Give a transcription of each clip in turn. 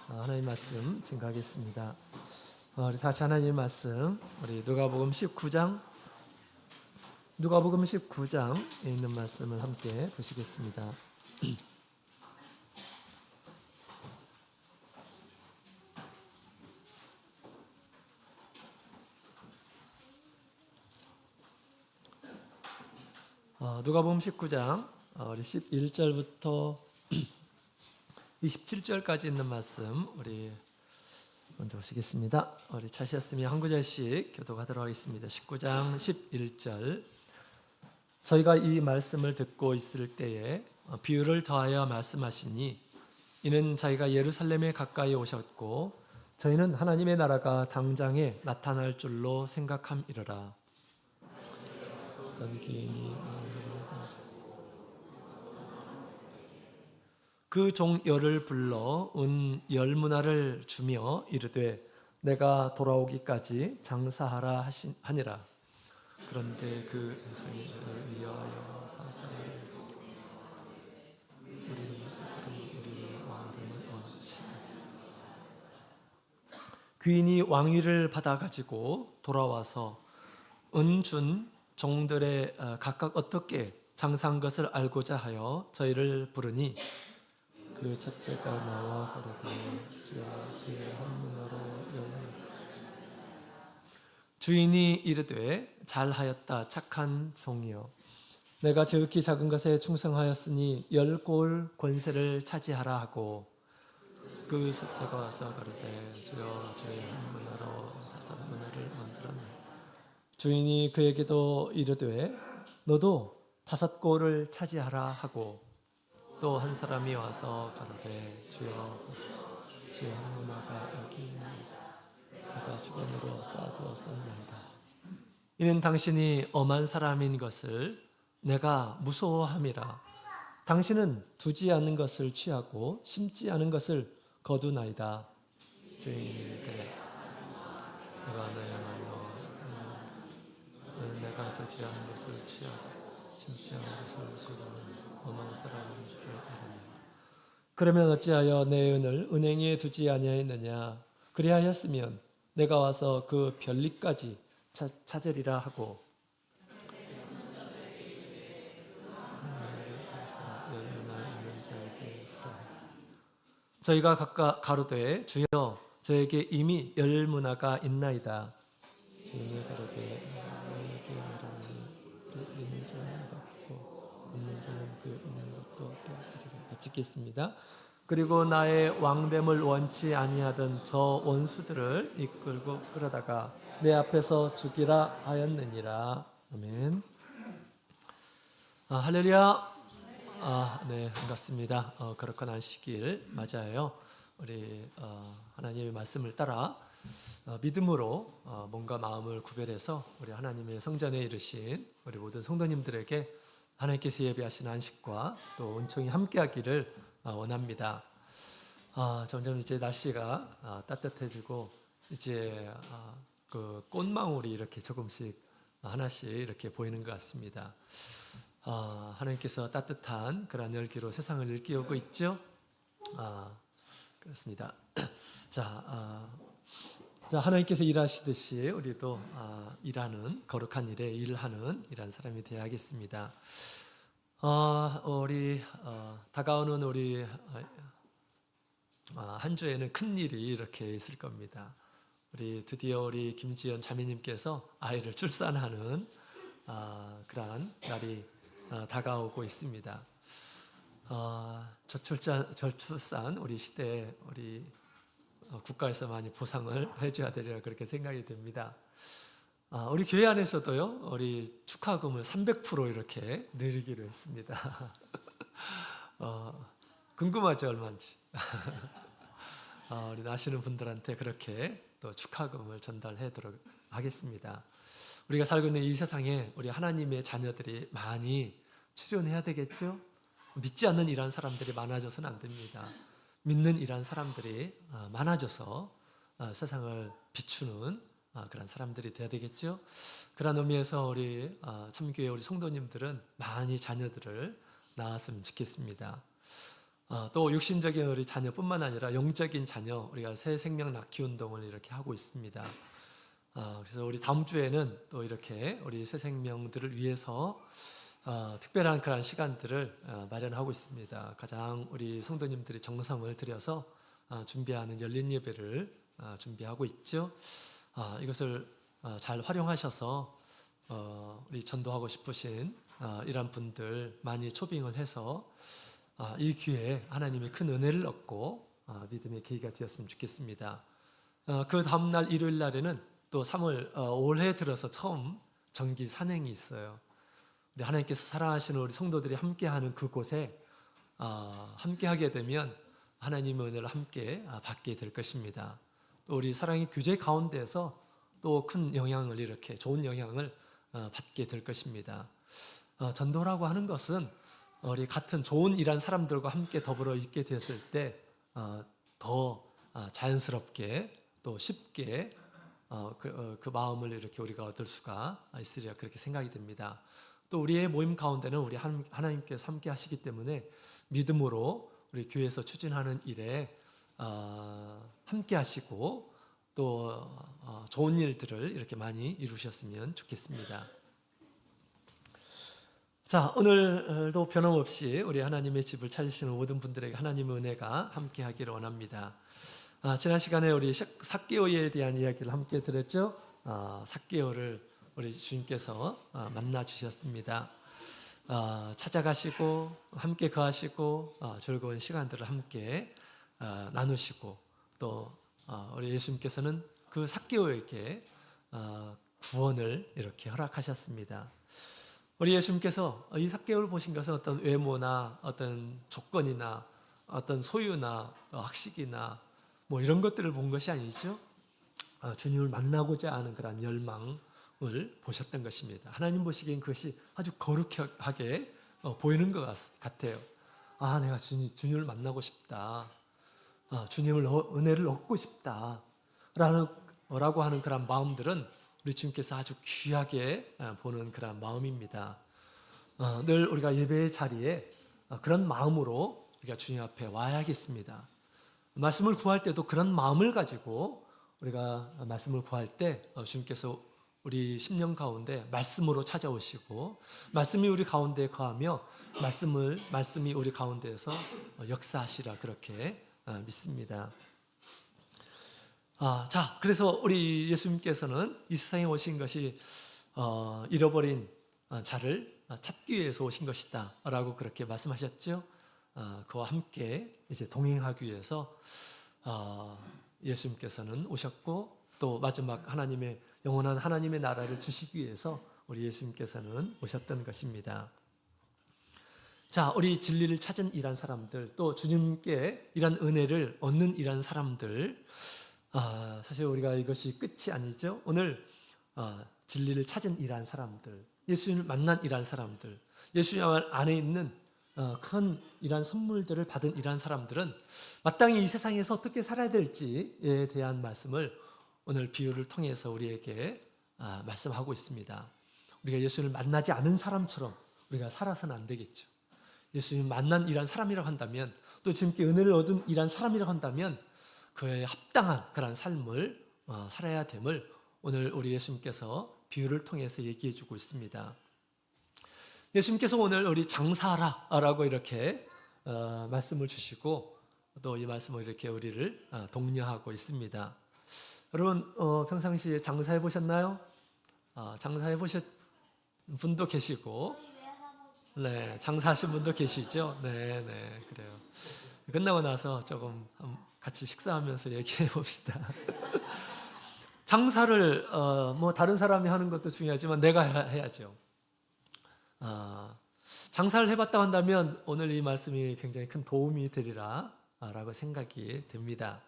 하나님 말씀 증거하겠습니다. 우리 다시 하나님 말씀, 우리 누가복음 19장에 있는 말씀을 함께 보시겠습니다. 누가복음 19장 우리 11절부터 27절까지 있는 말씀 우리 먼저 보시겠습니다. 우리 찾으셨으면 한 구절씩 교독하도록 하겠습니다. 19장 11절. 저희가 이 말씀을 듣고 있을 때에 비유를 더하여 말씀하시니 이는 자기가 예루살렘에 가까이 오셨고 저희는 하나님의 나라가 당장에 나타날 줄로 생각함이러라. 어떤 귀인이 그 종 열을 불러 은 열문화를 주며 이르되 내가 돌아오기까지 장사하라 하니라. 그런데 그 세상을 위하여 사자를 우리 왕됨을 원치. 귀인이 왕위를 받아 가지고 돌아와서 은 준 종들의 각각 어떻게 장사한 것을 알고자 하여 저희를 부르니 그 첫째가 나와 가로되 주의 한문화로 열매. 주인이 이르되 잘하였다 착한 종이여 내가 지극히 작은 것에 충성하였으니 10골 권세를 차지하라 하고 그 숫자가 와서 가로되 주여 주의 한문화로 5문화를 만들었네. 주인이 그에게도 이르되 너도 5골을 차지하라 하고 또 한 사람이 와서 가로되 주여 주의 한문화가 여기 있나이다. 내가 수건으로 싸두었었나이다. 이는 당신이 엄한 사람인 것을 내가 무서워함이라. 당신은 두지 않은 것을 취하고 심지 않은 것을 거두나이다. 주인이 내가 너야말로 내가 두지 않은 것을 취하고 심지 않은 것을 거두는 엄한 사람인 줄 알았느냐. 그러면 어찌하여 내 은을 은행에 두지 아니하였느냐. 그리하였으면 내가 와서 그 별리까지 찾으리라 하고 저희가 각각 가로되 주여 저에게 이미 10문화가 있나이다. 주인이 가로되 너에게 말하니 그 있는 자는 받고 없는 자는 그 있는 것도 빼앗으리라. 같이 읽겠습니다. 그리고 나의 왕됨을 원치 아니하던 저 원수들을 이끌고 끌어다가 내 앞에서 죽이라 하였느니라. 아멘. 할렐루야. 네, 반갑습니다. 거룩한 안식일 맞아요. 우리 하나님의 말씀을 따라 믿음으로 몸과 마음을 구별해서 우리 하나님의 성전에 이르신 우리 모든 성도님들에게 하나님께서 예비하신 안식과 또 은총이 함께하기를 원합니다. 점점 이제 날씨가 따뜻해지고 이제 그 꽃망울이 이렇게 조금씩 하나씩 이렇게 보이는 것 같습니다. 하나님께서 따뜻한 그런 열기로 세상을 일깨우고 있죠. 그렇습니다. 자, 하나님께서 일하시듯이 우리도 일하는 거룩한 일에 일하는 이런 사람이 되어야겠습니다. 우리 다가오는 우리 한 주에는 큰 일이 이렇게 있을 겁니다. 우리 드디어 우리 김지연 자매님께서 아이를 출산하는 그러한 날이 다가오고 있습니다. 저출산 우리 시대에 우리 국가에서 많이 보상을 해줘야 되리라 그렇게 생각이 됩니다. 우리 교회 안에서도요, 우리 축하금을 300% 이렇게 내리기로 했습니다. 궁금하죠, 얼마인지. 우리 나시는 분들한테 그렇게 또 축하금을 전달하도록 하겠습니다. 우리가 살고 있는 이 세상에 우리 하나님의 자녀들이 많이 출연해야 되겠죠? 믿지 않는 이런 사람들이 많아져서는 안 됩니다. 믿는 이런 사람들이 많아져서 세상을 비추는 그런 사람들이 되어야 되겠죠? 그런 의미에서 우리 참교회 우리 성도님들은 많이 자녀들을 낳았으면 좋겠습니다. 또 육신적인 우리 자녀뿐만 아니라 영적인 자녀, 우리가 새 생명 낳기 운동을 이렇게 하고 있습니다. 그래서 우리 다음 주에는 또 이렇게 우리 새 생명들을 위해서 특별한 그런 시간들을 마련하고 있습니다. 가장 우리 성도님들이 정성을 들여서 준비하는 열린 예배를 준비하고 있죠. 이것을 잘 활용하셔서 우리 전도하고 싶으신 이런 분들 많이 초빙을 해서 이 기회에 하나님의 큰 은혜를 얻고 믿음의 계기가 되었으면 좋겠습니다. 그 다음날 일요일 날에는 또 3월 올해 들어서 처음 정기 산행이 있어요. 우리 하나님께서 사랑하시는 우리 성도들이 함께하는 그곳에 함께하게 되면 하나님의 은혜를 함께 받게 될 것입니다. 또 우리 사랑의 교제 가운데에서 또 큰 영향을 이렇게 좋은 영향을 받게 될 것입니다. 전도라고 하는 것은 우리 같은 좋은 일한 사람들과 함께 더불어 있게 되었을 때 더 자연스럽게 또 쉽게 그 마음을 이렇게 우리가 얻을 수가 있으리라 그렇게 생각이 됩니다. 또 우리의 모임 가운데는 우리 하나님께서 함께 하시기 때문에 믿음으로 우리 교회에서 추진하는 일에 함께 하시고 또 좋은 일들을 이렇게 많이 이루셨으면 좋겠습니다. 자, 오늘도 변함없이 우리 하나님의 집을 찾으시는 모든 분들에게 하나님의 은혜가 함께 하기를 원합니다. 지난 시간에 우리 삭개오에 대한 이야기를 함께 들었죠. 삭개오를 우리 주님께서 만나 주셨습니다. 찾아가시고 함께 거하시고 즐거운 시간들을 함께 나누시고 또 우리 예수님께서는 그 삭개오에게 구원을 이렇게 허락하셨습니다. 우리 예수님께서 이 삭개오를 보신 것은 어떤 외모나 어떤 조건이나 어떤 소유나 학식이나 뭐 이런 것들을 본 것이 아니죠. 주님을 만나고자 하는 그런 열망을 보셨던 것입니다. 하나님 보시기엔 그것이 아주 거룩하게 보이는 것 같아요. 내가 주님을 만나고 싶다. 주님을 은혜를 얻고 싶다. 라고 하는 그런 마음들은 우리 주님께서 아주 귀하게 보는 그런 마음입니다. 늘 우리가 예배의 자리에 그런 마음으로 우리가 주님 앞에 와야겠습니다. 말씀을 구할 때도 그런 마음을 가지고 우리가 말씀을 구할 때 주님께서 우리 심령 가운데 말씀으로 찾아오시고 말씀이 우리 가운데 거하며 말씀이 우리 가운데에서 역사하시라 그렇게 믿습니다. 자, 그래서 우리 예수님께서는 이 세상에 오신 것이 잃어버린 자를 찾기 위해서 오신 것이다 라고 그렇게 말씀하셨죠. 그와 함께 이제 동행하기 위해서 예수님께서는 오셨고 또 마지막 영원한 하나님의 나라를 주시기 위해서 우리 예수님께서는 오셨던 것입니다. 자, 우리 진리를 찾은 이란 사람들, 또 주님께 이란 은혜를 얻는 이란 사람들, 사실 우리가 이것이 끝이 아니죠. 오늘 진리를 찾은 이란 사람들, 예수님을 만난 이란 사람들, 예수님 안에 있는 큰 이란 선물들을 받은 이란 사람들은 마땅히 이 세상에서 어떻게 살아야 될지에 대한 말씀을 오늘 비유를 통해서 우리에게 말씀하고 있습니다. 우리가 예수님을 만나지 않은 사람처럼 우리가 살아서는 안 되겠죠. 예수님 만난 이란 사람이라고 한다면, 또 주님께 은혜를 얻은 이란 사람이라고 한다면 그에 합당한 그런 삶을 살아야 됨을 오늘 우리 예수님께서 비유를 통해서 얘기해 주고 있습니다. 예수님께서 오늘 우리 장사하라라고 이렇게 말씀을 주시고 또 이 말씀을 이렇게 우리를 독려하고 있습니다. 여러분 평상시에 장사해 보셨나요? 장사해 보신 분도 계시고, 네, 장사하신 분도 계시죠? 네, 그래요. 끝나고 나서 조금 같이 식사하면서 얘기해 봅시다. 장사를 뭐 다른 사람이 하는 것도 중요하지만 내가 해야죠. 장사를 해봤다 한다면 오늘 이 말씀이 굉장히 큰 도움이 되리라 라고 생각이 됩니다.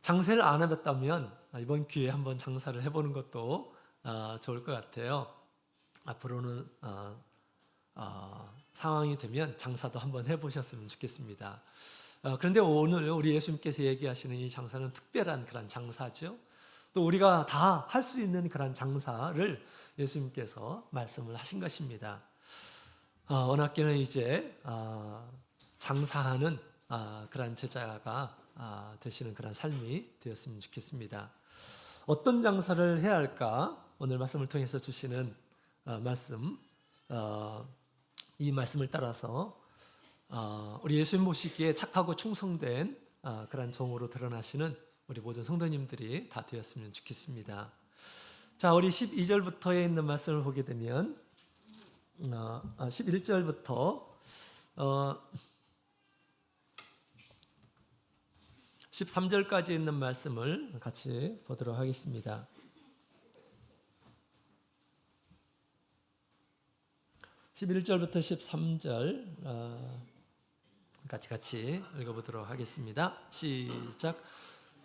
장사를 안 해봤다면 이번 기회에 한번 장사를 해보는 것도 좋을 것 같아요. 앞으로는 상황이 되면 장사도 한번 해보셨으면 좋겠습니다. 그런데 오늘 우리 예수님께서 얘기하시는 이 장사는 특별한 그런 장사죠. 또 우리가 다 할 수 있는 그런 장사를 예수님께서 말씀을 하신 것입니다. 언학계는 이제 장사하는 그런 제자가 되시는 그런 삶이 되었으면 좋겠습니다. 어떤 장사를 해야 할까? 오늘 말씀을 통해서 주시는 말씀, 이 말씀을 따라서 우리 예수님 보시기에 착하고 충성된 그런 종으로 드러나시는 우리 모든 성도님들이 다 되었으면 좋겠습니다. 자, 우리 12절부터에 있는 말씀을 보게 되면 11절부터 13절까지 있는 말씀을 같이 보도록 하겠습니다. 11절부터 13절 같이 읽어보도록 하겠습니다. 시작.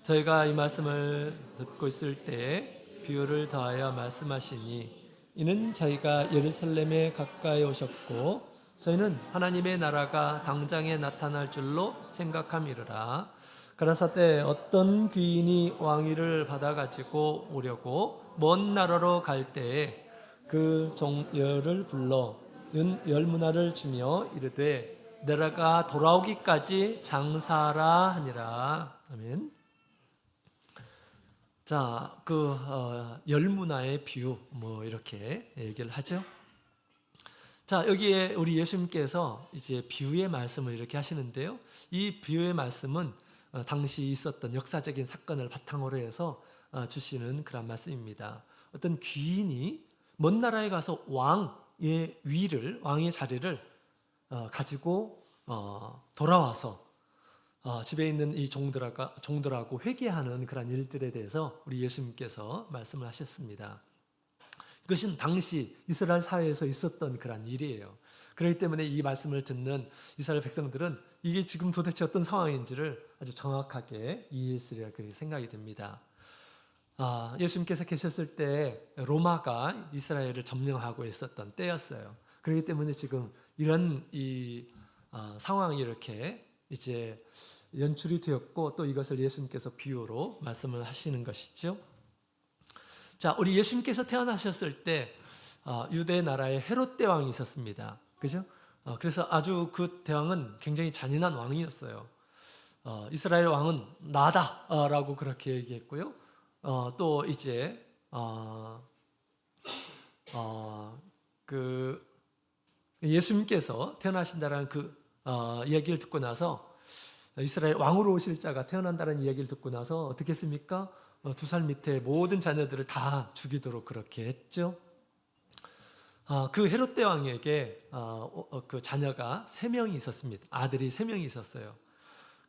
저희가 이 말씀을 듣고 있을 때 비유를 더하여 말씀하시니 이는 저희가 예루살렘에 가까이 오셨고 저희는 하나님의 나라가 당장에 나타날 줄로 생각함이르라. 가라사대 어떤 귀인이 왕위를 받아가지고 오려고 먼 나라로 갈 때에 그 종여를 불러 열문화를 주며 이르되 내가 돌아오기까지 장사하라 하니라. 아멘. 자, 열문화의 비유 이렇게 얘기를 하죠. 자, 여기에 우리 예수님께서 이제 비유의 말씀을 이렇게 하시는데요. 이 비유의 말씀은 당시 있었던 역사적인 사건을 바탕으로 해서 주시는 그런 말씀입니다. 어떤 귀인이 먼 나라에 가서 왕의 위를, 왕의 자리를 가지고 돌아와서 집에 있는 이 종들하고 회개하는 그런 일들에 대해서 우리 예수님께서 말씀을 하셨습니다. 이것은 당시 이스라엘 사회에서 있었던 그런 일이에요. 그렇기 때문에 이 말씀을 듣는 이스라엘 백성들은 이게 지금 도대체 어떤 상황인지를 아주 정확하게 이해했으리라 그렇게 생각이 됩니다. 예수님께서 계셨을 때 로마가 이스라엘을 점령하고 있었던 때였어요. 그렇기 때문에 지금 이런 상황이 이렇게 이제 연출이 되었고 또 이것을 예수님께서 비유로 말씀을 하시는 것이죠. 자, 우리 예수님께서 태어나셨을 때 유대 나라에 헤롯 대왕이 있었습니다. 그죠? 그래서 아주 그 대왕은 굉장히 잔인한 왕이었어요. 이스라엘 왕은 나다라고 그렇게 얘기했고요. 또 이제 예수님께서 태어나신다라는 이야기를 듣고 나서 이스라엘 왕으로 오실 자가 태어난다는 이야기를 듣고 나서 어떻게 했습니까? 2살 밑에 모든 자녀들을 다 죽이도록 그렇게 했죠. 그 헤롯 대왕에게 그 자녀가 3명이 있었습니다. 아들이 3명이 있었어요.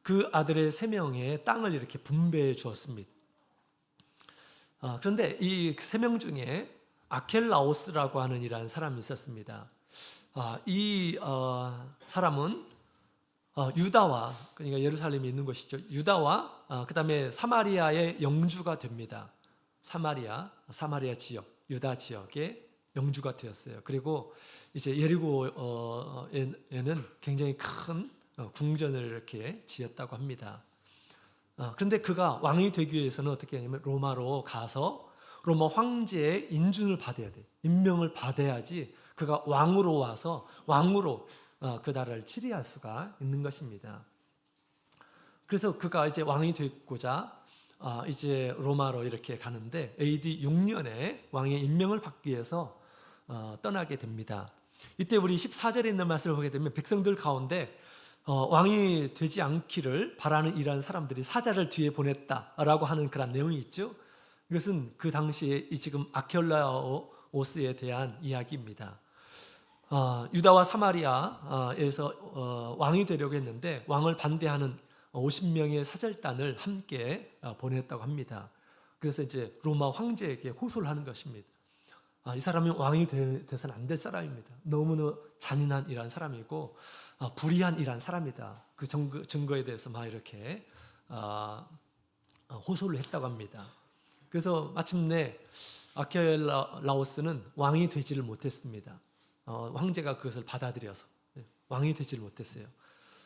그 아들의 3명의 땅을 이렇게 분배해 주었습니다. 그런데 이 3명 중에 아켈라오스라고 하는 이라는 사람이 있었습니다. 이 사람은 유다와, 그러니까 예루살렘이 있는 곳이죠. 유다와 그 다음에 사마리아의 영주가 됩니다. 사마리아 지역, 유다 지역의 영주가 되었어요. 그리고 이제 예리고에는 굉장히 큰 궁전을 이렇게 지었다고 합니다. 그런데 그가 왕이 되기 위해서는 어떻게 하냐면 로마로 가서 로마 황제의 인준을 받아야 돼. 임명을 받아야지 그가 왕으로 와서 왕으로 그 나라를 치리할 수가 있는 것입니다. 그래서 그가 이제 왕이 되고자 이제 로마로 이렇게 가는데 AD 6년에 왕의 임명을 받기 위해서 떠나게 됩니다. 이때 우리 14절에 있는 말씀을 보게 되면 백성들 가운데 왕이 되지 않기를 바라는 이러한 사람들이 사자를 뒤에 보냈다라고 하는 그런 내용이 있죠. 이것은 그 당시에 지금 아켈라오스에 대한 이야기입니다. 유다와 사마리아에서 왕이 되려고 했는데 왕을 반대하는 50명의 사절단을 함께 보냈다고 합니다. 그래서 이제 로마 황제에게 호소를 하는 것입니다. 이 사람이 왕이 돼서는 안 될 사람입니다. 너무나 잔인한 이란 사람이고 불의한 이란 사람이다. 그 증거에 대해서 막 이렇게 호소를 했다고 합니다. 그래서 마침내 아켈라오스는 왕이 되지를 못했습니다. 황제가 그것을 받아들여서 왕이 되지를 못했어요.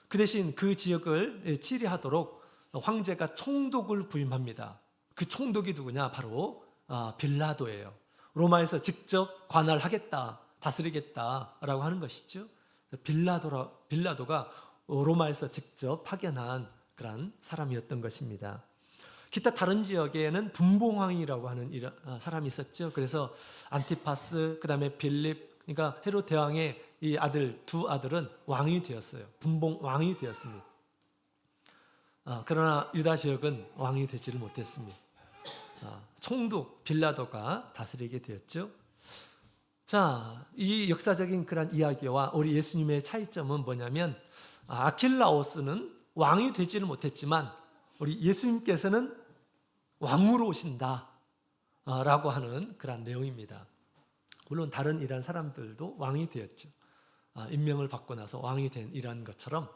그 대신 그 지역을 치리하도록 황제가 총독을 부임합니다. 그 총독이 누구냐? 바로 빌라도예요. 로마에서 직접 관할하겠다, 다스리겠다라고 하는 것이죠. 빌라도가 로마에서 직접 파견한 그런 사람이었던 것입니다. 기타 다른 지역에는 분봉왕이라고 하는 사람이 있었죠. 그래서 안티파스, 그 다음에 빌립, 그러니까 헤롯 대왕의 이 두 아들은 왕이 되었어요. 분봉왕이 되었습니다. 그러나 유다 지역은 왕이 되지를 못했습니다. 총독 빌라도가 다스리게 되었죠. 자, 이 역사적인 그런 이야기와 우리 예수님의 차이점은 뭐냐면, 아킬라오스는 왕이 되지를 못했지만 우리 예수님께서는 왕으로 오신다 라고 하는 그런 내용입니다. 물론 다른 이란 사람들도 왕이 되었죠. 임명을 받고 나서 왕이 된 이란 것처럼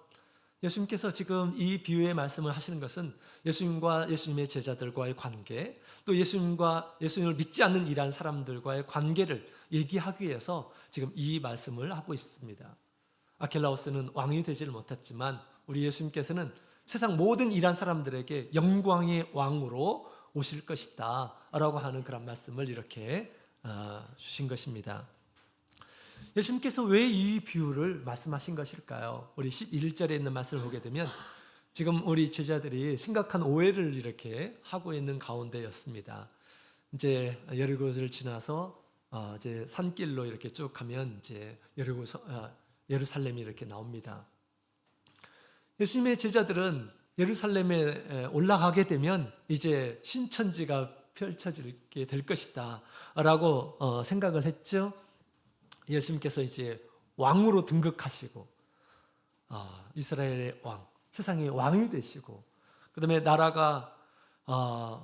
예수님께서 지금 이 비유의 말씀을 하시는 것은 예수님과 예수님의 제자들과의 관계, 또 예수님을 믿지 않는 이란 사람들과의 관계를 얘기하기 위해서 지금 이 말씀을 하고 있습니다. 아킬라오스는 왕이 되지를 못했지만 우리 예수님께서는 세상 모든 이란 사람들에게 영광의 왕으로 오실 것이다 라고 하는 그런 말씀을 이렇게 주신 것입니다. 예수님께서 왜 이 비유를 말씀하신 것일까요? 우리 11절에 있는 말씀을 보게 되면 지금 우리 제자들이 심각한 오해를 이렇게 하고 있는 가운데였습니다. 이제 여리고를 지나서 이제 산길로 이렇게 쭉 가면 이제 예루살렘이 이렇게 나옵니다. 예수님의 제자들은 예루살렘에 올라가게 되면 이제 신천지가 펼쳐지게 될 것이다 라고 생각을 했죠. 예수님께서 이제 왕으로 등극하시고 이스라엘의 왕, 세상의 왕이 되시고, 그 다음에 나라가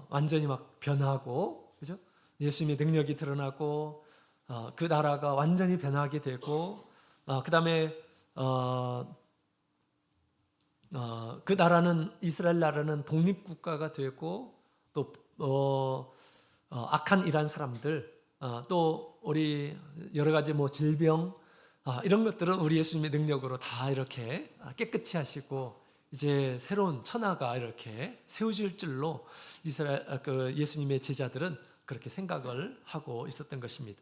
완전히 막 변하고, 그죠? 예수님의 능력이 드러나고, 그 나라가 완전히 변하게 되고, 그 다음에 그 나라는, 이스라엘 나라는 독립국가가 되고, 또 악한 이란 사람들, 또 우리 여러 가지 질병, 이런 것들은 우리 예수님의 능력으로 다 이렇게 깨끗이 하시고 이제 새로운 천하가 이렇게 세워질 줄로 예수님의 제자들은 그렇게 생각을 하고 있었던 것입니다.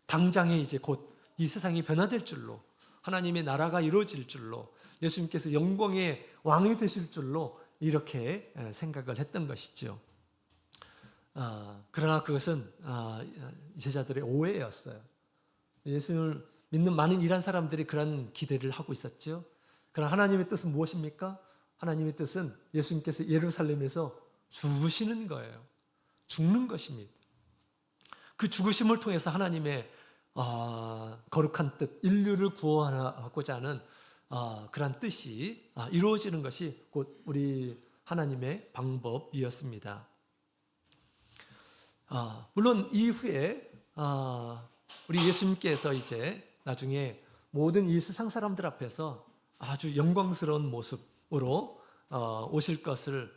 당장에 이제 곧 이 세상이 변화될 줄로, 하나님의 나라가 이루어질 줄로, 예수님께서 영광의 왕이 되실 줄로 이렇게 생각을 했던 것이죠. 그러나 그것은 제자들의 오해였어요. 예수님을 믿는 많은 이란 사람들이 그런 기대를 하고 있었죠. 그러나 하나님의 뜻은 무엇입니까? 하나님의 뜻은 예수님께서 예루살렘에서 죽으시는 거예요. 죽는 것입니다. 그 죽으심을 통해서 하나님의 거룩한 뜻, 인류를 구원하고자 하는 그런 뜻이 이루어지는 것이 곧 우리 하나님의 방법이었습니다. 물론 이후에 우리 예수님께서 이제 나중에 모든 이 세상 사람들 앞에서 아주 영광스러운 모습으로 오실 것을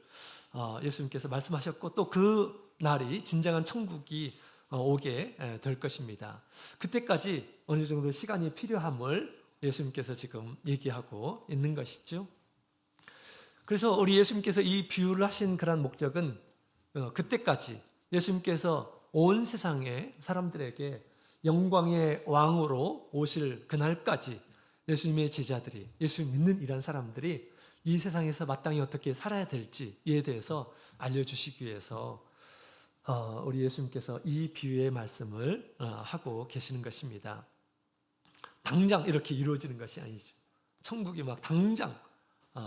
예수님께서 말씀하셨고, 또 그 날이 진정한 천국이 오게 될 것입니다. 그때까지 어느 정도 시간이 필요함을 예수님께서 지금 얘기하고 있는 것이죠. 그래서 우리 예수님께서 이 비유를 하신 그런 목적은 그때까지 예수님께서 온 세상의 사람들에게 영광의 왕으로 오실 그날까지 예수님의 제자들이, 예수님 믿는 이란 사람들이 이 세상에서 마땅히 어떻게 살아야 될지에 대해서 알려주시기 위해서 우리 예수님께서 이 비유의 말씀을 하고 계시는 것입니다. 당장 이렇게 이루어지는 것이 아니죠. 천국이 막 당장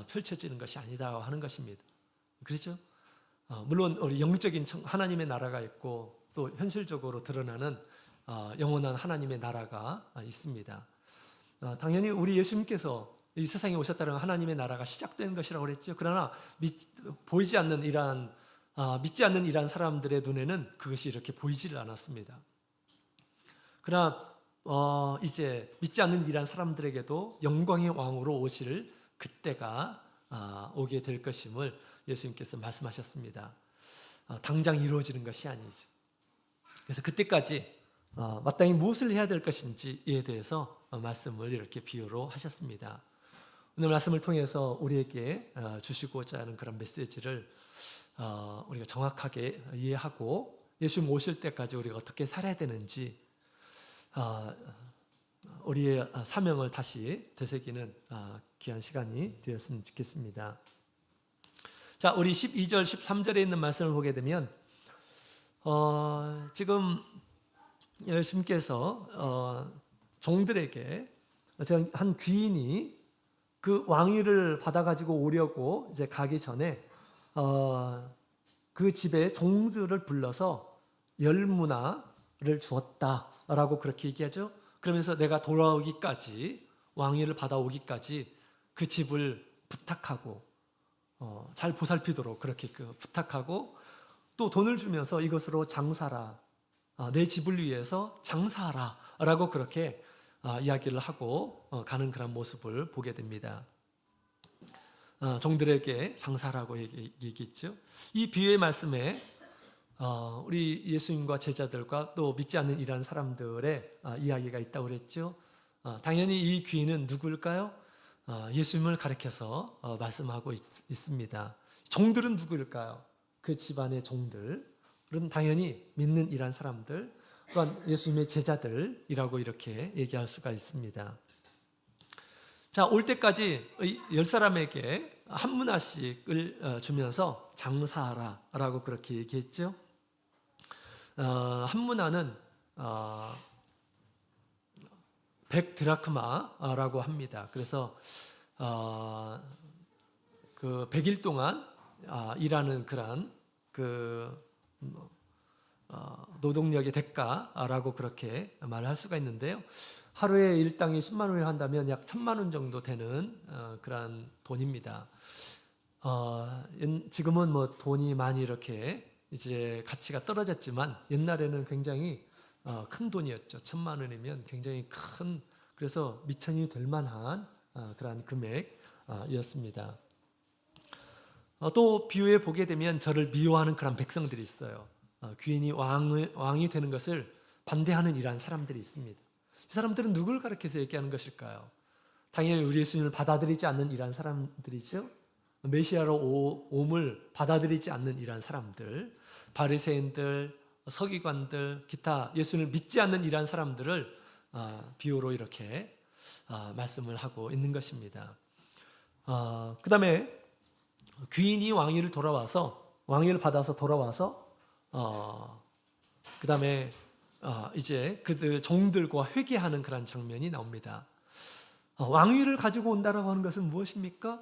펼쳐지는 것이 아니다 하는 것입니다. 그렇죠? 물론 우리 영적인 하나님의 나라가 있고, 또 현실적으로 드러나는 영원한 하나님의 나라가 있습니다. 당연히 우리 예수님께서 이 세상에 오셨다는 하나님의 나라가 시작된 것이라고 그랬죠. 그러나 보이지 않는 믿지 않는 이란 사람들의 눈에는 그것이 이렇게 보이지를 않았습니다. 그러나 이제 믿지 않는 이란 사람들에게도 영광의 왕으로 오실 그때가 오게 될 것임을 예수님께서 말씀하셨습니다. 당장 이루어지는 것이 아니죠. 그래서 그때까지 마땅히 무엇을 해야 될 것인지에 대해서 말씀을 이렇게 비유로 하셨습니다. 오늘 말씀을 통해서 우리에게 주시고자 하는 그런 메시지를 우리가 정확하게 이해하고 예수님 오실 때까지 우리가 어떻게 살아야 되는지, 우리의 사명을 다시 되새기는 귀한 시간이 되었으면 좋겠습니다. 자, 우리 12절, 13절에 있는 말씀을 보게 되면 지금 예수님께서 종들에게 한 귀인이 그 왕위를 받아가지고 오려고 이제 가기 전에 그 집에 종들을 불러서 열문화를 주었다라고 그렇게 얘기하죠. 그러면서 내가 돌아오기까지 왕위를 받아오기까지 그 집을 부탁하고 잘 보살피도록 그렇게 부탁하고 또 돈을 주면서 이것으로 장사라, 내 집을 위해서 장사하라라고 그렇게 이야기를 하고 가는 그런 모습을 보게 됩니다. 종들에게 장사라고 얘기했죠. 이 비유의 말씀에 우리 예수님과 제자들과 또 믿지 않는 이러한 사람들의 이야기가 있다고 그랬죠. 당연히 이 귀인은 누구일까요? 예수님을 가리켜서 말씀하고 있습니다. 종들은 누구일까요? 그 집안의 종들은 당연히 믿는 이러한 사람들, 또한 예수님의 제자들이라고 이렇게 얘기할 수가 있습니다. 자, 올 때까지 10사람에게 한 문화씩을 주면서 장사하라라고 그렇게 얘기했죠. 한 문화는 100드라크마라고 합니다. 그래서 그 100일 동안 일하는 그런 노동력의 대가라고 그렇게 말할 수가 있는데요. 하루에 일당이 10만 원을 한다면 약 1,000만 원 정도 되는 그런 돈입니다. 지금은 뭐 돈이 많이 이렇게 이제 가치가 떨어졌지만 옛날에는 굉장히 큰 돈이었죠. 1,000만 원이면 굉장히 큰, 그래서 미천이 될 만한 그런 금액이었습니다. 또 비유에 보게 되면 저를 미워하는 그런 백성들이 있어요. 귀인이 왕이 되는 것을 반대하는 이러한 사람들이 있습니다. 이 사람들은 누굴 가리켜서 얘기하는 것일까요? 당연히 우리 예수님을 받아들이지 않는 이러한 사람들이죠. 메시아로 옴을 받아들이지 않는 이러한 사람들, 바리새인들, 서기관들, 기타 예수님을 믿지 않는 이러한 사람들을 비유로 이렇게 말씀을 하고 있는 것입니다. 그 다음에 귀인이 왕위를 받아서 돌아와서 그 다음에 이제 그들 종들과 회개하는 그런 장면이 나옵니다. 왕위를 가지고 온다라고 하는 것은 무엇입니까?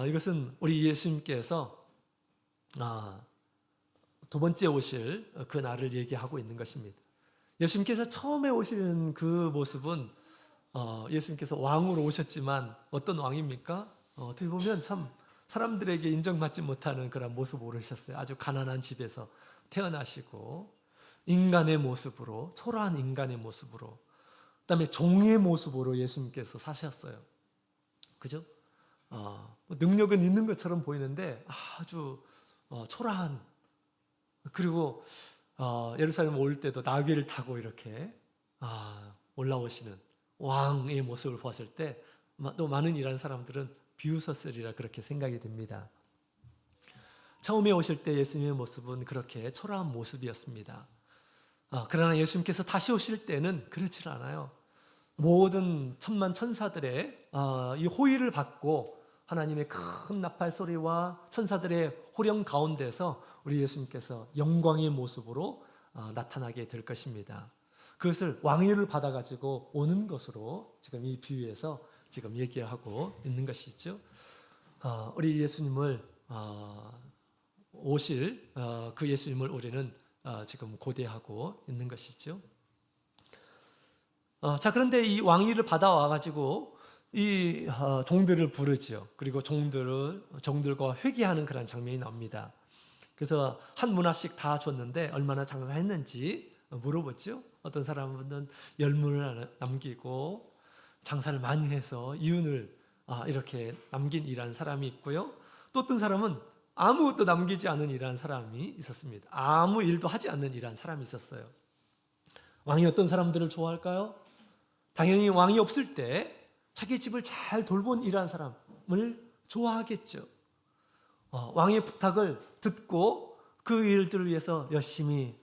이것은 우리 예수님께서 두 번째 오실 그 날을 얘기하고 있는 것입니다. 예수님께서 처음에 오신 그 모습은 예수님께서 왕으로 오셨지만 어떤 왕입니까? 어떻게 보면 참 사람들에게 인정받지 못하는 그런 모습으로 오셨어요. 아주 가난한 집에서 태어나시고 인간의 모습으로, 초라한 인간의 모습으로, 그다음에 종의 모습으로 예수님께서 사셨어요. 그죠? 능력은 있는 것처럼 보이는데 아주 초라한, 그리고 예루살렘 올 때도 나귀를 타고 이렇게 올라오시는 왕의 모습을 보았을 때 또 많은 이란 사람들은 비웃었으리라 그렇게 생각이 됩니다. 처음에 오실 때 예수님의 모습은 그렇게 초라한 모습이었습니다. 그러나 예수님께서 다시 오실 때는 그렇지 않아요. 모든 천만 천사들의 이 호의를 받고 하나님의 큰 나팔 소리와 천사들의 호령 가운데서 우리 예수님께서 영광의 모습으로 나타나게 될 것입니다. 그것을 왕위를 받아가지고 오는 것으로 지금 이 비유에서 지금 얘기하고 있는 것이죠. 우리 예수님을 오실 그 예수님을 우리는 지금 고대하고 있는 것이죠. 자, 그런데 이 왕위를 받아와가지고 이 종들을 부르죠. 그리고 종들과 회개하는 그런 장면이 나옵니다. 그래서 한 문화씩 다 줬는데 얼마나 장사했는지 물어보죠. 어떤 사람은 열문을 남기고 장사를 많이 해서 이윤을 이렇게 남긴 이란 사람이 있고요. 또 어떤 사람은 아무것도 남기지 않은 이란 사람이 있었습니다. 아무 일도 하지 않는 이란 사람이 있었어요. 왕이 어떤 사람들을 좋아할까요? 당연히 왕이 없을 때 자기 집을 잘 돌본 이란 사람을 좋아하겠죠. 왕의 부탁을 듣고 그 일들을 위해서 열심히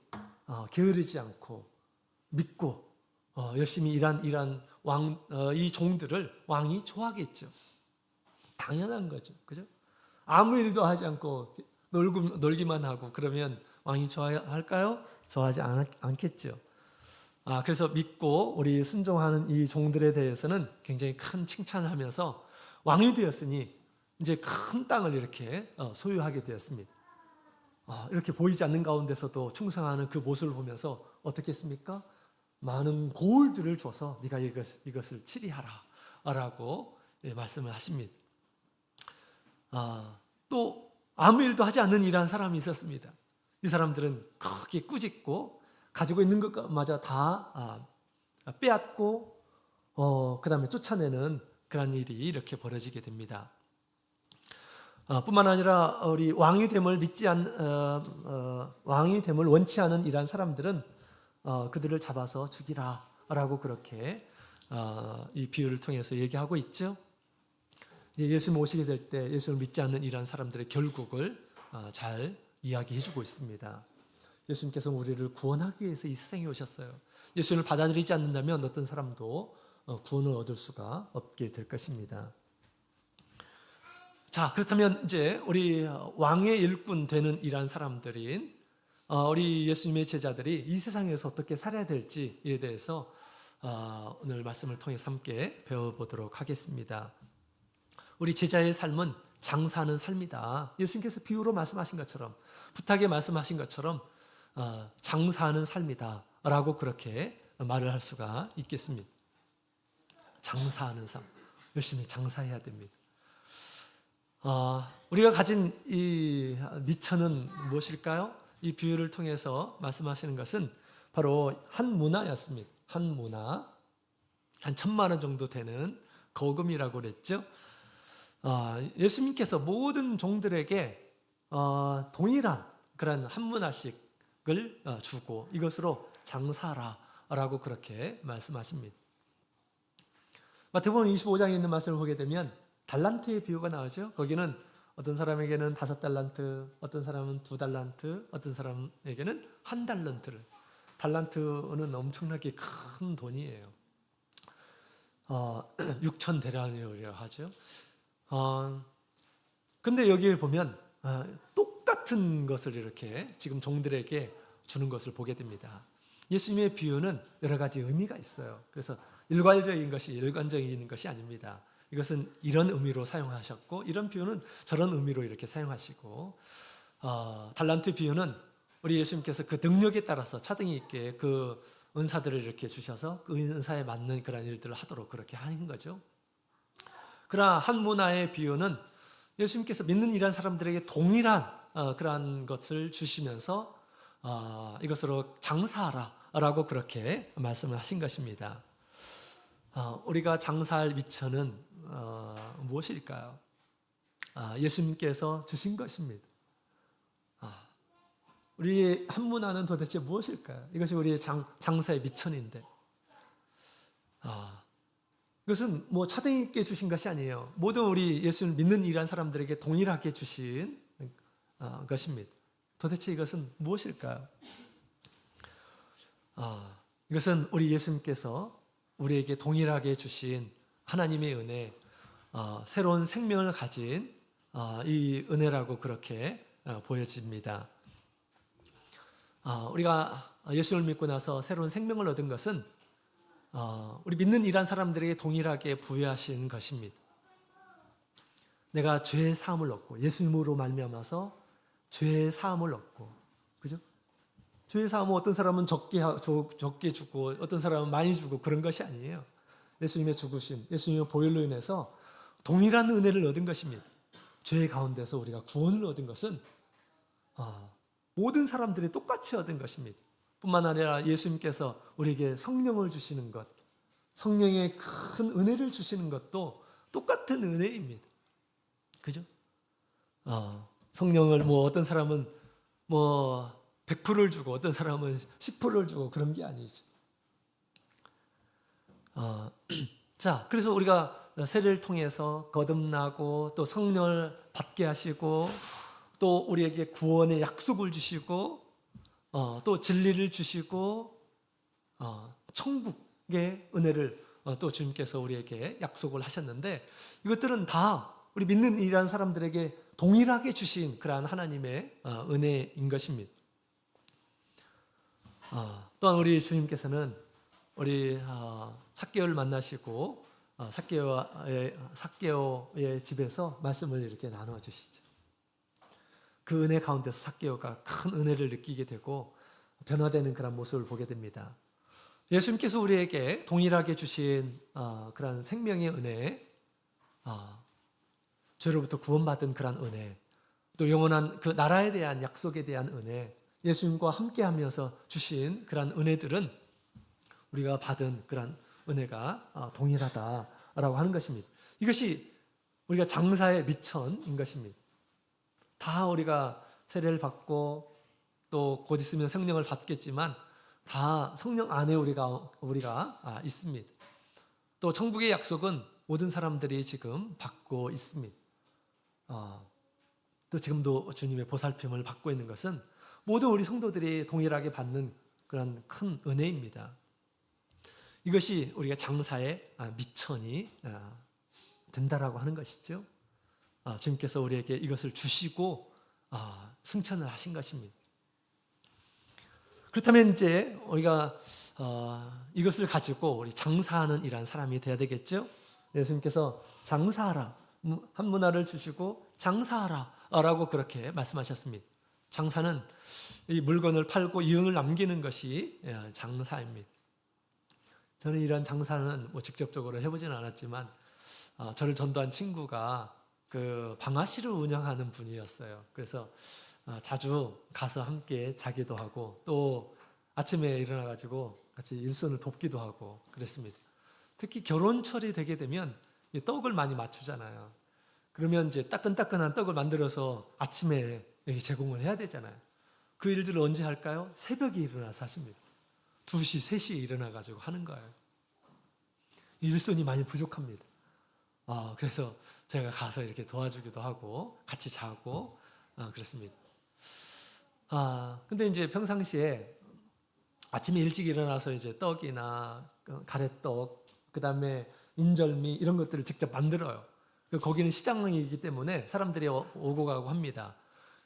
게으르지 않고 믿고 열심히 일한 이 종들을 왕이 좋아하겠죠. 당연한 거죠. 그죠? 아무 일도 하지 않고 놀기만 하고 그러면 왕이 좋아할까요? 좋아하지 않겠죠. 그래서 믿고 우리 순종하는 이 종들에 대해서는 굉장히 큰 칭찬을 하면서 왕이 되었으니 이제 큰 땅을 이렇게 소유하게 되었습니다. 이렇게 보이지 않는 가운데서도 충성하는 그 모습을 보면서 어떻게 했습니까? 많은 고을들을 줘서 네가 이것을 치리하라 라고 말씀을 하십니다. 또 아무 일도 하지 않는 일한 사람이 있었습니다. 이 사람들은 크게 꾸짖고 가지고 있는 것마저 다 빼앗고 그 다음에 쫓아내는 그런 일이 이렇게 벌어지게 됩니다. 뿐만 아니라 우리 왕이 됨을 왕이 됨을 원치 않은 이러한 사람들은 그들을 잡아서 죽이라라고 그렇게 이 비유를 통해서 얘기하고 있죠. 예수님 오시게 될 때 예수를 믿지 않는 이러한 사람들의 결국을 잘 이야기해주고 있습니다. 예수님께서 우리를 구원하기 위해서 이 세상에 오셨어요. 예수님을 받아들이지 않는다면 어떤 사람도 구원을 얻을 수가 없게 될 것입니다. 자, 그렇다면 이제 우리 왕의 일꾼 되는 이러한 사람들인 우리 예수님의 제자들이 이 세상에서 어떻게 살아야 될지에 대해서 오늘 말씀을 통해서 함께 배워보도록 하겠습니다. 우리 제자의 삶은 장사하는 삶이다. 예수님께서 비유로 말씀하신 것처럼, 부탁에 말씀하신 것처럼 장사하는 삶이다 라고 그렇게 말을 할 수가 있겠습니다. 장사하는 삶, 열심히 장사해야 됩니다. 우리가 가진 이 미천은 무엇일까요? 이 비유를 통해서 말씀하시는 것은 바로 한 문화였습니다. 한 문화, 한 1,000만 원 정도 되는 거금이라고 그랬죠. 예수님께서 모든 종들에게 동일한 그런 한 문화씩을 주고 이것으로 장사하라라고 그렇게 말씀하십니다. 마태복음 25장에 있는 말씀을 보게 되면 달란트의 비유가 나오죠. 거기는 어떤 사람에게는 5달란트, 어떤 사람은 2달란트, 어떤 사람에게는 1달란트를. 달란트는 엄청나게 큰 돈이에요. 6,000데나리온이라고 하죠. 근데 여기에 보면 똑같은 것을 이렇게 지금 종들에게 주는 것을 보게 됩니다. 예수님의 비유는 여러 가지 의미가 있어요. 그래서 일괄적인 것이 일관적인 것이 아닙니다. 이것은 이런 의미로 사용하셨고 이런 비유는 저런 의미로 이렇게 사용하시고 달란트 비유는 우리 예수님께서 그 능력에 따라서 차등이 있게 그 은사들을 이렇게 주셔서 그 은사에 맞는 그런 일들을 하도록 그렇게 하는 거죠. 그러나 한 문화의 비유는 예수님께서 믿는 이란 사람들에게 동일한 그러한 것을 주시면서 이것으로 장사하라라고 그렇게 말씀을 하신 것입니다. 우리가 장사할 미천은 무엇일까요? 예수님께서 주신 것입니다. 우리의 한 문화는 도대체 무엇일까요? 이것이 우리의 장사의 미천인데 이것은 뭐 차등 있게 주신 것이 아니에요. 모든 우리 예수를 믿는 이란 사람들에게 동일하게 주신 것입니다. 도대체 이것은 무엇일까요? 이것은 우리 예수님께서 우리에게 동일하게 주신 하나님의 은혜, 새로운 생명을 가진 이 은혜라고 그렇게 보여집니다. 우리가 예수를 믿고 나서 새로운 생명을 얻은 것은 우리 믿는 이란 사람들에게 동일하게 부여하신 것입니다. 내가 죄의 사함을 얻고 예수님으로 말미암아서 죄의 사함을 얻고, 그죠? 죄의 사함은 어떤 사람은 적게 주고 어떤 사람은 많이 주고 그런 것이 아니에요. 예수님의 죽으심, 예수님의 보혈로 인해서 동일한 은혜를 얻은 것입니다. 죄 가운데서 우리가 구원을 얻은 것은 모든 사람들이 똑같이 얻은 것입니다. 뿐만 아니라 예수님께서 우리에게 성령을 주시는 것, 성령의 큰 은혜를 주시는 것도 똑같은 은혜입니다. 그죠? 성령을 어떤 사람은 100%를 주고 어떤 사람은 10%를 주고 그런 게 아니죠. 자, 그래서 우리가 세례를 통해서 거듭나고 또 성령을 받게 하시고 또 우리에게 구원의 약속을 주시고 또 진리를 주시고 천국의 은혜를 또 주님께서 우리에게 약속을 하셨는데 이것들은 다 우리 믿는 이란 사람들에게 동일하게 주신 그러한 하나님의 은혜인 것입니다. 또한 우리 주님께서는 우리 삭개오를 만나시고 삭개오의 집에서 말씀을 이렇게 나누어 주시죠. 그 은혜 가운데서 삭개오가 큰 은혜를 느끼게 되고 변화되는 그런 모습을 보게 됩니다. 예수님께서 우리에게 동일하게 주신 그런 생명의 은혜, 죄로부터 구원받은 그런 은혜, 또 영원한 그 나라에 대한 약속에 대한 은혜, 예수님과 함께하면서 주신 그런 은혜들은 우리가 받은 그런 은혜가 동일하다라고 하는 것입니다. 이것이 우리가 장사의 미천인 것입니다. 다 우리가 세례를 받고 또 곧 있으면 성령을 받겠지만 다 성령 안에 우리가 있습니다. 또 천국의 약속은 모든 사람들이 지금 받고 있습니다. 또 지금도 주님의 보살핌을 받고 있는 것은 모든 우리 성도들이 동일하게 받는 그런 큰 은혜입니다. 이것이 우리가 장사의 미천이 된다라고 하는 것이죠. 주님께서 우리에게 이것을 주시고 승천을 하신 것입니다. 그렇다면 이제 우리가 이것을 가지고 우리 장사하는 이란 사람이 되어야 되겠죠. 예수님께서 장사하라, 한 문화를 주시고 장사하라라고 그렇게 말씀하셨습니다. 장사는 이 물건을 팔고 이윤을 남기는 것이 장사입니다. 저는 이런 장사는 직접적으로 해보지는 않았지만 저를 전도한 친구가 그 방아실을 운영하는 분이었어요. 그래서 자주 가서 함께 자기도 하고 또 아침에 일어나가지고 같이 일손을 돕기도 하고 그랬습니다. 특히 결혼철이 되게 되면 떡을 많이 맞추잖아요. 그러면 이제 따끈따끈한 떡을 만들어서 아침에 제공을 해야 되잖아요. 그 일들을 언제 할까요? 새벽에 일어나서 하십니다. 2시, 3시에 일어나가지고 하는 거예요. 일손이 많이 부족합니다. 그래서 제가 가서 이렇게 도와주기도 하고 같이 자고 그렇습니다. 근데 이제 평상시에 아침에 일찍 일어나서 이제 떡이나 가래떡, 그 다음에 인절미 이런 것들을 직접 만들어요. 거기는 시장이기 때문에 사람들이 오고 가고 합니다.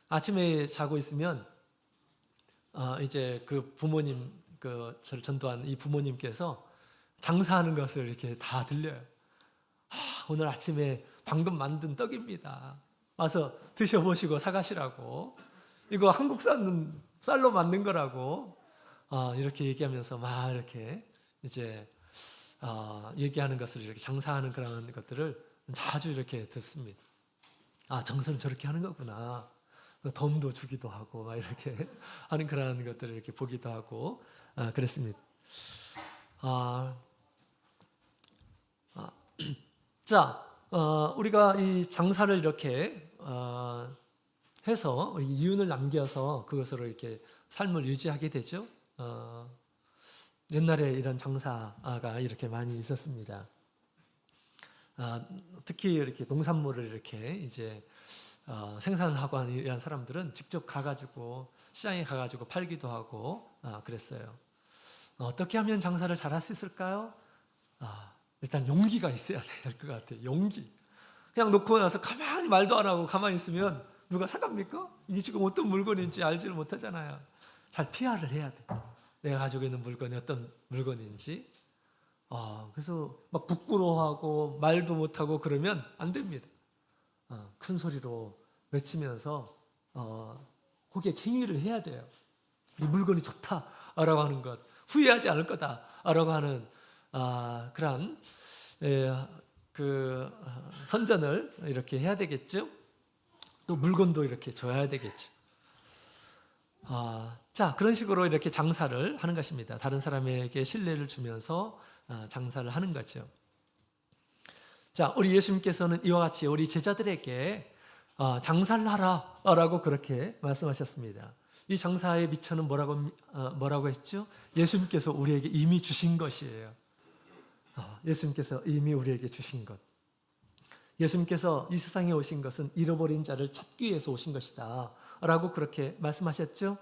아침에 자고 있으면 이제 그 부모님, 저를 전도한 이 부모님께서 장사하는 것을 이렇게 다 들려요. 오늘 아침에 방금 만든 떡입니다. 와서 드셔보시고 사가시라고. 이거 한국 쌀로 만든 거라고 이렇게 얘기하면서 막 이렇게 이제 얘기하는 것을 이렇게 장사하는 그런 것들을 자주 이렇게 듣습니다. 정선은 저렇게 하는 거구나. 덤도 주기도 하고 막 이렇게 하는 그런 것들을 이렇게 보기도 하고 그랬습니다. 자, 우리가 이 장사를 이렇게 해서 이윤을 남겨서 그것으로 이렇게 삶을 유지하게 되죠. 옛날에 이런 장사가 이렇게 많이 있었습니다. 특히 이렇게 농산물을 이렇게 이제 생산하고 하는 이런 사람들은 직접 가가지고 시장에 가가지고 팔기도 하고 그랬어요. 어떻게 하면 장사를 잘할 수 있을까요? 일단 용기가 있어야 될 것 같아요. 용기. 그냥 놓고 나서 가만히 말도 안 하고 가만히 있으면 누가 사갑니까? 이게 지금 어떤 물건인지 알지를 못하잖아요. 잘 PR을 해야 돼. 내가 가지고 있는 물건이 어떤 물건인지. 그래서 막 부끄러워하고 말도 못하고 그러면 안 됩니다. 큰 소리로 외치면서 고객 행위를 해야 돼요. 이 물건이 좋다라고 하는 것, 후회하지 않을 거다라고 하는 그런 그 선전을 이렇게 해야 되겠죠. 또 물건도 이렇게 줘야 되겠죠. 자, 그런 식으로 이렇게 장사를 하는 것입니다. 다른 사람에게 신뢰를 주면서 장사를 하는 거죠. 자, 우리 예수님께서는 이와 같이 우리 제자들에게 장사를 하라라고 그렇게 말씀하셨습니다. 이 장사의 미천은 뭐라고 했죠? 예수님께서 우리에게 이미 주신 것이에요. 예수님께서 이미 우리에게 주신 것. 예수님께서 이 세상에 오신 것은 잃어버린 자를 찾기 위해서 오신 것이다 라고 그렇게 말씀하셨죠.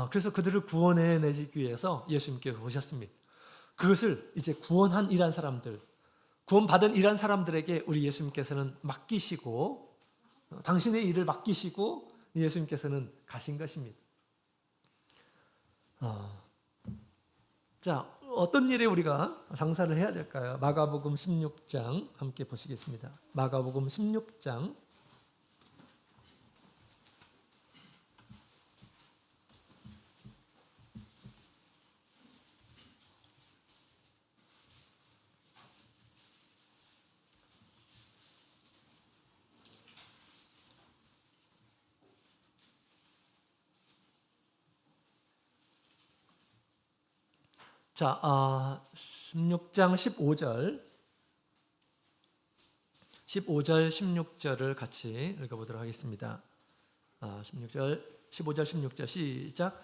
그래서 그들을 구원해 내기 위해서 예수님께서 오셨습니다. 그것을 이제 구원한 이란 사람들, 구원받은 이런 사람들에게 우리 예수님께서는 맡기시고 당신의 일을 맡기시고 예수님께서는 가신 것입니다. 자, 어떤 일에 우리가 장사를 해야 될까요? 마가복음 16장 함께 보시겠습니다. 마가복음 16장 자, 16장 15절 16절을 같이 읽어보도록 하겠습니다. 15절 16절 시작.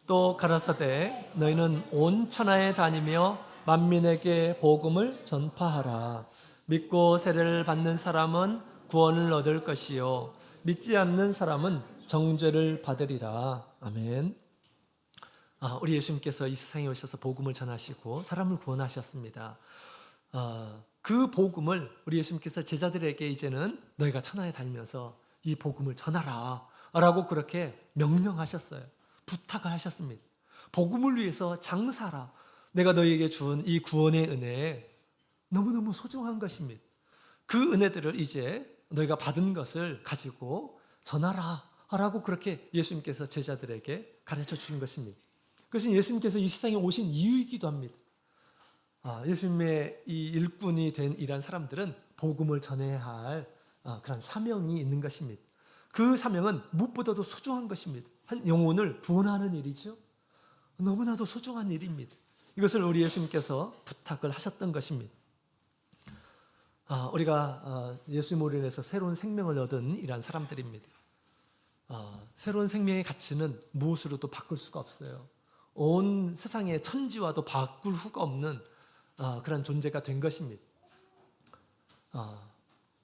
또 가라사대 너희는 온 천하에 다니며 만민에게 복음을 전파하라. 믿고 세례를 받는 사람은 구원을 얻을 것이요 믿지 않는 사람은 정죄를 받으리라. 아멘. 우리 예수님께서 이 세상에 오셔서 복음을 전하시고 사람을 구원하셨습니다. 그 복음을 우리 예수님께서 제자들에게 이제는 너희가 천하에 다니면서 이 복음을 전하라 라고 그렇게 명령하셨어요. 부탁을 하셨습니다. 복음을 위해서 장사라. 내가 너희에게 준 이 구원의 은혜 너무너무 소중한 것입니다. 그 은혜들을 이제 너희가 받은 것을 가지고 전하라 라고 그렇게 예수님께서 제자들에게 가르쳐 주신 것입니다. 그것은 예수님께서 이 세상에 오신 이유이기도 합니다. 예수님의 이 일꾼이 된 이런 사람들은 복음을 전해야 할 그런 사명이 있는 것입니다. 그 사명은 무엇보다도 소중한 것입니다. 한 영혼을 구원하는 일이죠. 너무나도 소중한 일입니다. 이것을 우리 예수님께서 부탁을 하셨던 것입니다. 우리가 예수님으로 인해서 새로운 생명을 얻은 이런 사람들입니다. 새로운 생명의 가치는 무엇으로도 바꿀 수가 없어요. 온 세상의 천지와도 바꿀 수가 없는 그런 존재가 된 것입니다.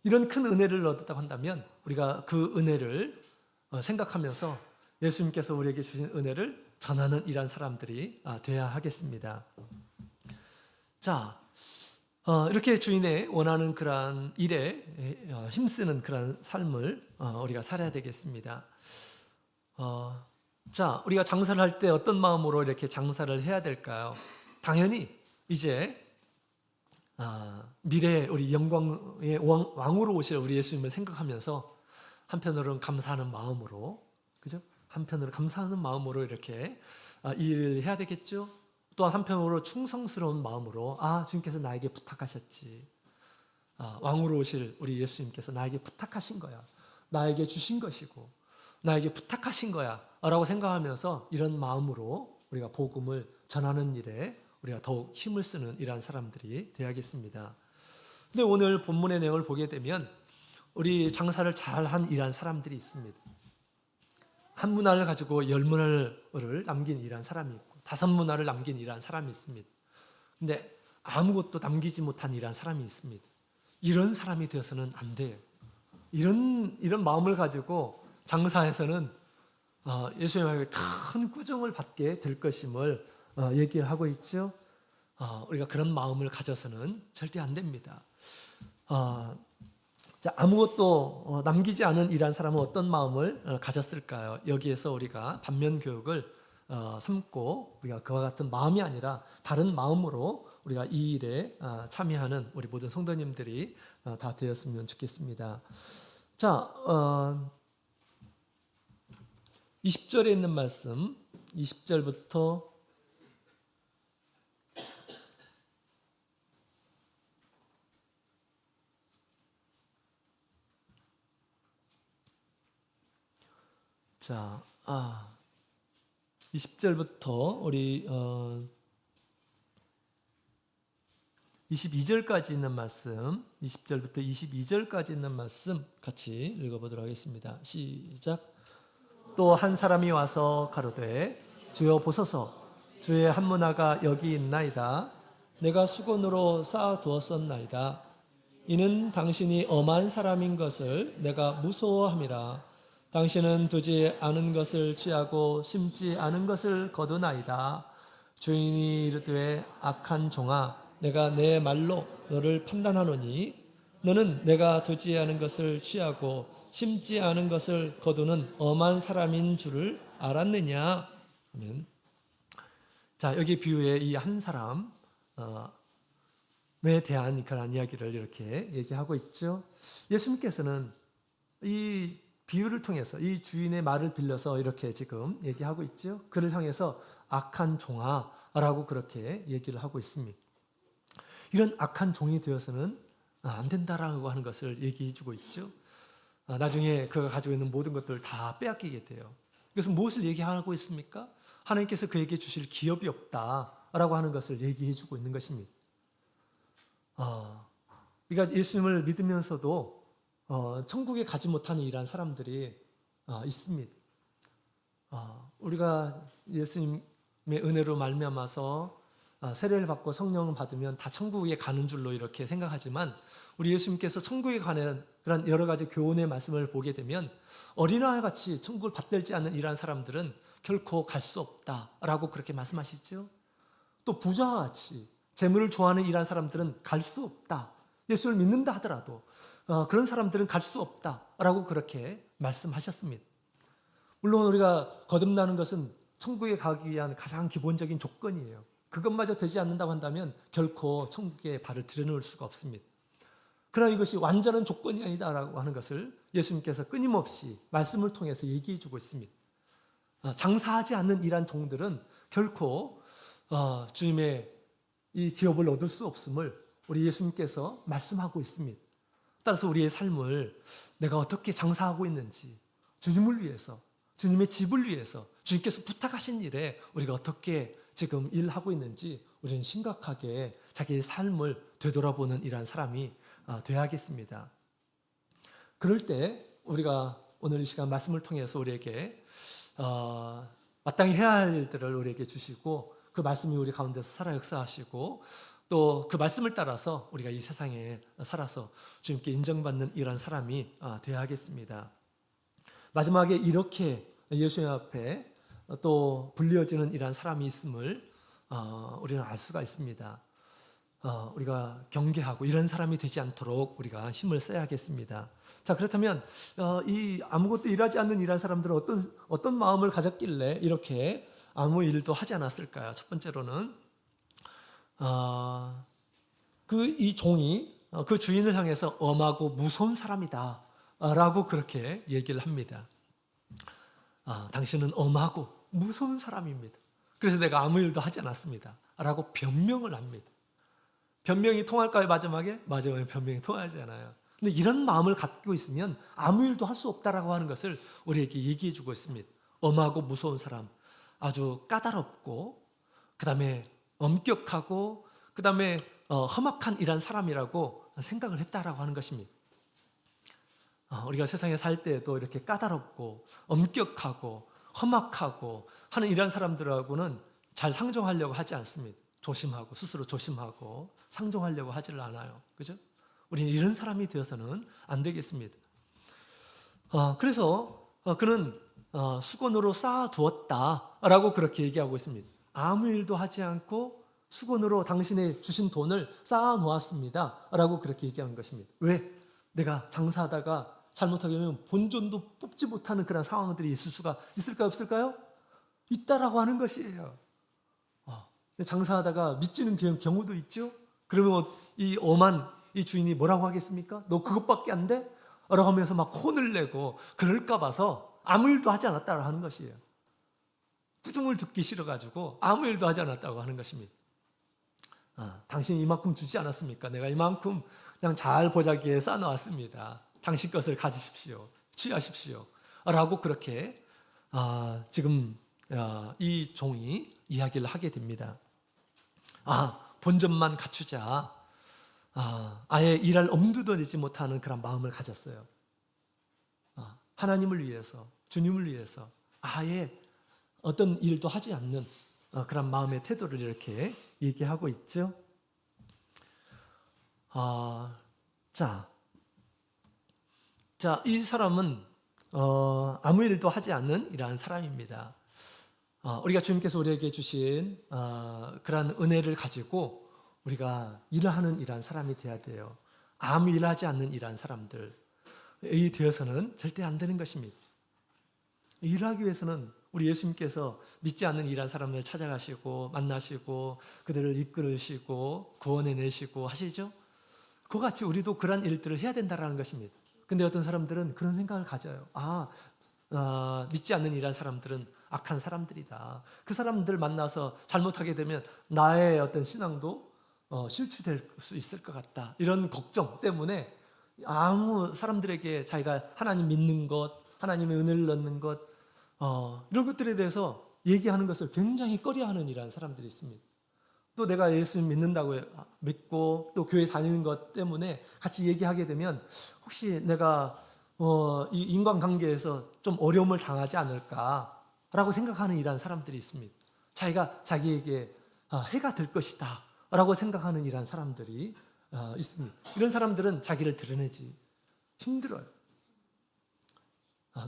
이런 큰 은혜를 얻었다고 한다면 우리가 그 은혜를 생각하면서 예수님께서 우리에게 주신 은혜를 전하는 이런 사람들이 되어야 하겠습니다. 자, 이렇게 주인의 원하는 그러한 일에 힘쓰는 그런 삶을 우리가 살아야 되겠습니다. 자, 우리가 장사를 할 때 어떤 마음으로 이렇게 장사를 해야 될까요? 당연히 이제 미래에 우리 영광의 왕으로 오실 우리 예수님을 생각하면서 한편으로는 감사하는 마음으로, 그죠? 한편으로 감사하는 마음으로 이렇게 일을 해야 되겠죠. 또한 한편으로 충성스러운 마음으로 주님께서 나에게 부탁하셨지. 왕으로 오실 우리 예수님께서 나에게 부탁하신 거야. 나에게 주신 것이고 나에게 부탁하신 거야 라고 생각하면서 이런 마음으로 우리가 복음을 전하는 일에 우리가 더욱 힘을 쓰는 이러한 사람들이 되어야겠습니다. 근데 오늘 본문의 내용을 보게 되면 우리 장사를 잘한 이러한 사람들이 있습니다. 한 문화를 가지고 10문화를 남긴 이러한 사람이 있고 5문화를 남긴 이러한 사람이 있습니다. 근데 아무것도 남기지 못한 이러한 사람이 있습니다. 이런 사람이 되어서는 안 돼요. 이런 마음을 가지고 장사에서는 예수님에게 큰 꾸중을 받게 될 것임을 얘기를 하고 있죠. 우리가 그런 마음을 가져서는 절대 안 됩니다. 자, 아무것도 남기지 않은 이러한 사람은 어떤 마음을 가졌을까요? 여기에서 우리가 반면 교육을 삼고 우리가 그와 같은 마음이 아니라 다른 마음으로 우리가 이 일에 참여하는 우리 모든 성도님들이 다 되었으면 좋겠습니다. 자, 20절에 있는 말씀, 20절부터 20절부터 우리 22절까지 있는 말씀, 20절부터 22절까지 있는 말씀 같이 읽어보도록 하겠습니다. 시작. 또 한 사람이 와서 가로되 주여 보소서 주의 한 문화가 여기 있나이다. 내가 수건으로 쌓아두었었나이다. 이는 당신이 엄한 사람인 것을 내가 무서워함이라. 당신은 두지 않은 것을 취하고 심지 않은 것을 거두나이다. 주인이 이르되 악한 종아 내가 내 말로 너를 판단하노니 너는 내가 두지 않은 것을 취하고 심지 않은 것을 거두는 엄한 사람인 줄을 알았느냐. 아멘. 자, 여기 비유의 이 한 사람에 대한 그런 이야기를 이렇게 얘기하고 있죠. 예수님께서는 이 비유를 통해서 이 주인의 말을 빌려서 이렇게 지금 얘기하고 있죠. 그를 향해서 악한 종아라고 그렇게 얘기를 하고 있습니다. 이런 악한 종이 되어서는 안 된다라고 하는 것을 얘기해 주고 있죠. 나중에 그가 가지고 있는 모든 것들을 다 빼앗기게 돼요. 그래서 무엇을 얘기하고 있습니까? 하나님께서 그에게 주실 기업이 없다라고 하는 것을 얘기해 주고 있는 것입니다. 그러니까 예수님을 믿으면서도 천국에 가지 못하는 이러한 사람들이 있습니다. 우리가 예수님의 은혜로 말미암아서 세례를 받고 성령을 받으면 다 천국에 가는 줄로 이렇게 생각하지만 우리 예수님께서 천국에 관한 그런 여러 가지 교훈의 말씀을 보게 되면 어린아이 같이 천국을 받들지 않는 이러한 사람들은 결코 갈 수 없다라고 그렇게 말씀하시죠. 또 부자와 같이 재물을 좋아하는 이러한 사람들은 갈 수 없다. 예수를 믿는다 하더라도 그런 사람들은 갈 수 없다라고 그렇게 말씀하셨습니다. 물론 우리가 거듭나는 것은 천국에 가기 위한 가장 기본적인 조건이에요. 그것마저 되지 않는다고 한다면 결코 천국에 발을 들여놓을 수가 없습니다. 그러나 이것이 완전한 조건이 아니다라고 하는 것을 예수님께서 끊임없이 말씀을 통해서 얘기해 주고 있습니다. 장사하지 않는 이러한 종들은 결코 주님의 이 기업을 얻을 수 없음을 우리 예수님께서 말씀하고 있습니다. 따라서 우리의 삶을 내가 어떻게 장사하고 있는지, 주님을 위해서, 주님의 집을 위해서, 주님께서 부탁하신 일에 우리가 어떻게 지금 일하고 있는지 우리는 심각하게 자기의 삶을 되돌아보는 이러한 사람이 되어야겠습니다. 그럴 때 우리가 오늘 이 시간 말씀을 통해서 우리에게 마땅히 해야 할 일들을 우리에게 주시고 그 말씀이 우리 가운데서 살아 역사하시고 또 그 말씀을 따라서 우리가 이 세상에 살아서 주님께 인정받는 이러한 사람이 되어야겠습니다. 마지막에 이렇게 예수님 앞에 또 불려지는 이러한 사람이 있음을 우리는 알 수가 있습니다. 우리가 경계하고 이런 사람이 되지 않도록 우리가 힘을 써야겠습니다. 자, 그렇다면 이 아무것도 일하지 않는 이러한 사람들은 어떤 마음을 가졌길래 이렇게 아무 일도 하지 않았을까요? 첫 번째로는 이 종이 그 주인을 향해서 엄하고 무서운 사람이다 라고 그렇게 얘기를 합니다. 당신은 엄하고 무서운 사람입니다. 그래서 내가 아무 일도 하지 않았습니다 라고 변명을 합니다. 변명이 통할까요? 마지막에 변명이 통하지 않아요. 근데 이런 마음을 갖고 있으면 아무 일도 할 수 없다라고 하는 것을 우리에게 얘기해 주고 있습니다. 엄하고 무서운 사람, 아주 까다롭고 그 다음에 엄격하고 그 다음에 험악한 이란 사람이라고 생각을 했다라고 하는 것입니다. 우리가 세상에 살 때에도 이렇게 까다롭고 엄격하고 험악하고 하는 이런 사람들하고는 잘 상종하려고 하지 않습니다. 조심하고 스스로 조심하고 상종하려고 하지를 않아요. 그죠? 우리는 이런 사람이 되어서는 안 되겠습니다. 그래서 그는 수건으로 쌓아두었다라고 그렇게 얘기하고 있습니다. 아무 일도 하지 않고 수건으로 당신의 주신 돈을 쌓아놓았습니다 라고 그렇게 얘기하는 것입니다. 왜? 내가 장사하다가 잘못하게 되면 본전도 뽑지 못하는 그런 상황들이 있을 수가 있을까요? 없을까요? 있다라고 하는 것이에요. 장사하다가 미치는 경우도 있죠. 그러면 이 엄한 이 주인이 뭐라고 하겠습니까? 너 그것밖에 안 돼? 라고 하면서 막 혼을 내고 그럴까 봐서 아무 일도 하지 않았다고 하는 것이에요. 꾸중을 듣기 싫어가지고 아무 일도 하지 않았다고 하는 것입니다. 당신이 이만큼 주지 않았습니까? 내가 이만큼 그냥 잘 보자기에 쌓아놨습니다. 당신 것을 가지십시오. 취하십시오. 라고 그렇게 지금 이 종이 이야기를 하게 됩니다. 본전만 갖추자. 아예 일할 엄두도 내지 못하는 그런 마음을 가졌어요. 하나님을 위해서, 주님을 위해서 아예 어떤 일도 하지 않는 그런 마음의 태도를 이렇게 얘기하고 있죠. 자, 이 사람은 아무 일도 하지 않는 이러한 사람입니다. 우리가 주님께서 우리에게 주신 그러한 은혜를 가지고 우리가 일하는 일한 사람이 돼야 돼요. 아무 일하지 않는 일한 사람들이 되어서는 절대 안 되는 것입니다. 일하기 위해서는 우리 예수님께서 믿지 않는 일한 사람을 찾아가시고 만나시고 그들을 이끌으시고 구원해내시고 하시죠. 그와 같이 우리도 그런 일들을 해야 된다는 것입니다. 근데 어떤 사람들은 그런 생각을 가져요. 믿지 않는 일한 사람들은 악한 사람들이다. 그 사람들 만나서 잘못하게 되면 나의 어떤 신앙도 실추될 수 있을 것 같다. 이런 걱정 때문에 아무 사람들에게 자기가 하나님 믿는 것, 하나님의 은혜를 넣는 것, 이런 것들에 대해서 얘기하는 것을 굉장히 꺼려하는 이라는 사람들이 있습니다. 또 내가 예수 믿는다고 믿고 또 교회 다니는 것 때문에 같이 얘기하게 되면 혹시 내가 이 인간관계에서 좀 어려움을 당하지 않을까라고 생각하는 이라는 사람들이 있습니다. 자기가 자기에게 해가 될 것이다 라고 생각하는 이라는 사람들이 있습니다. 이런 사람들은 자기를 드러내지 힘들어요.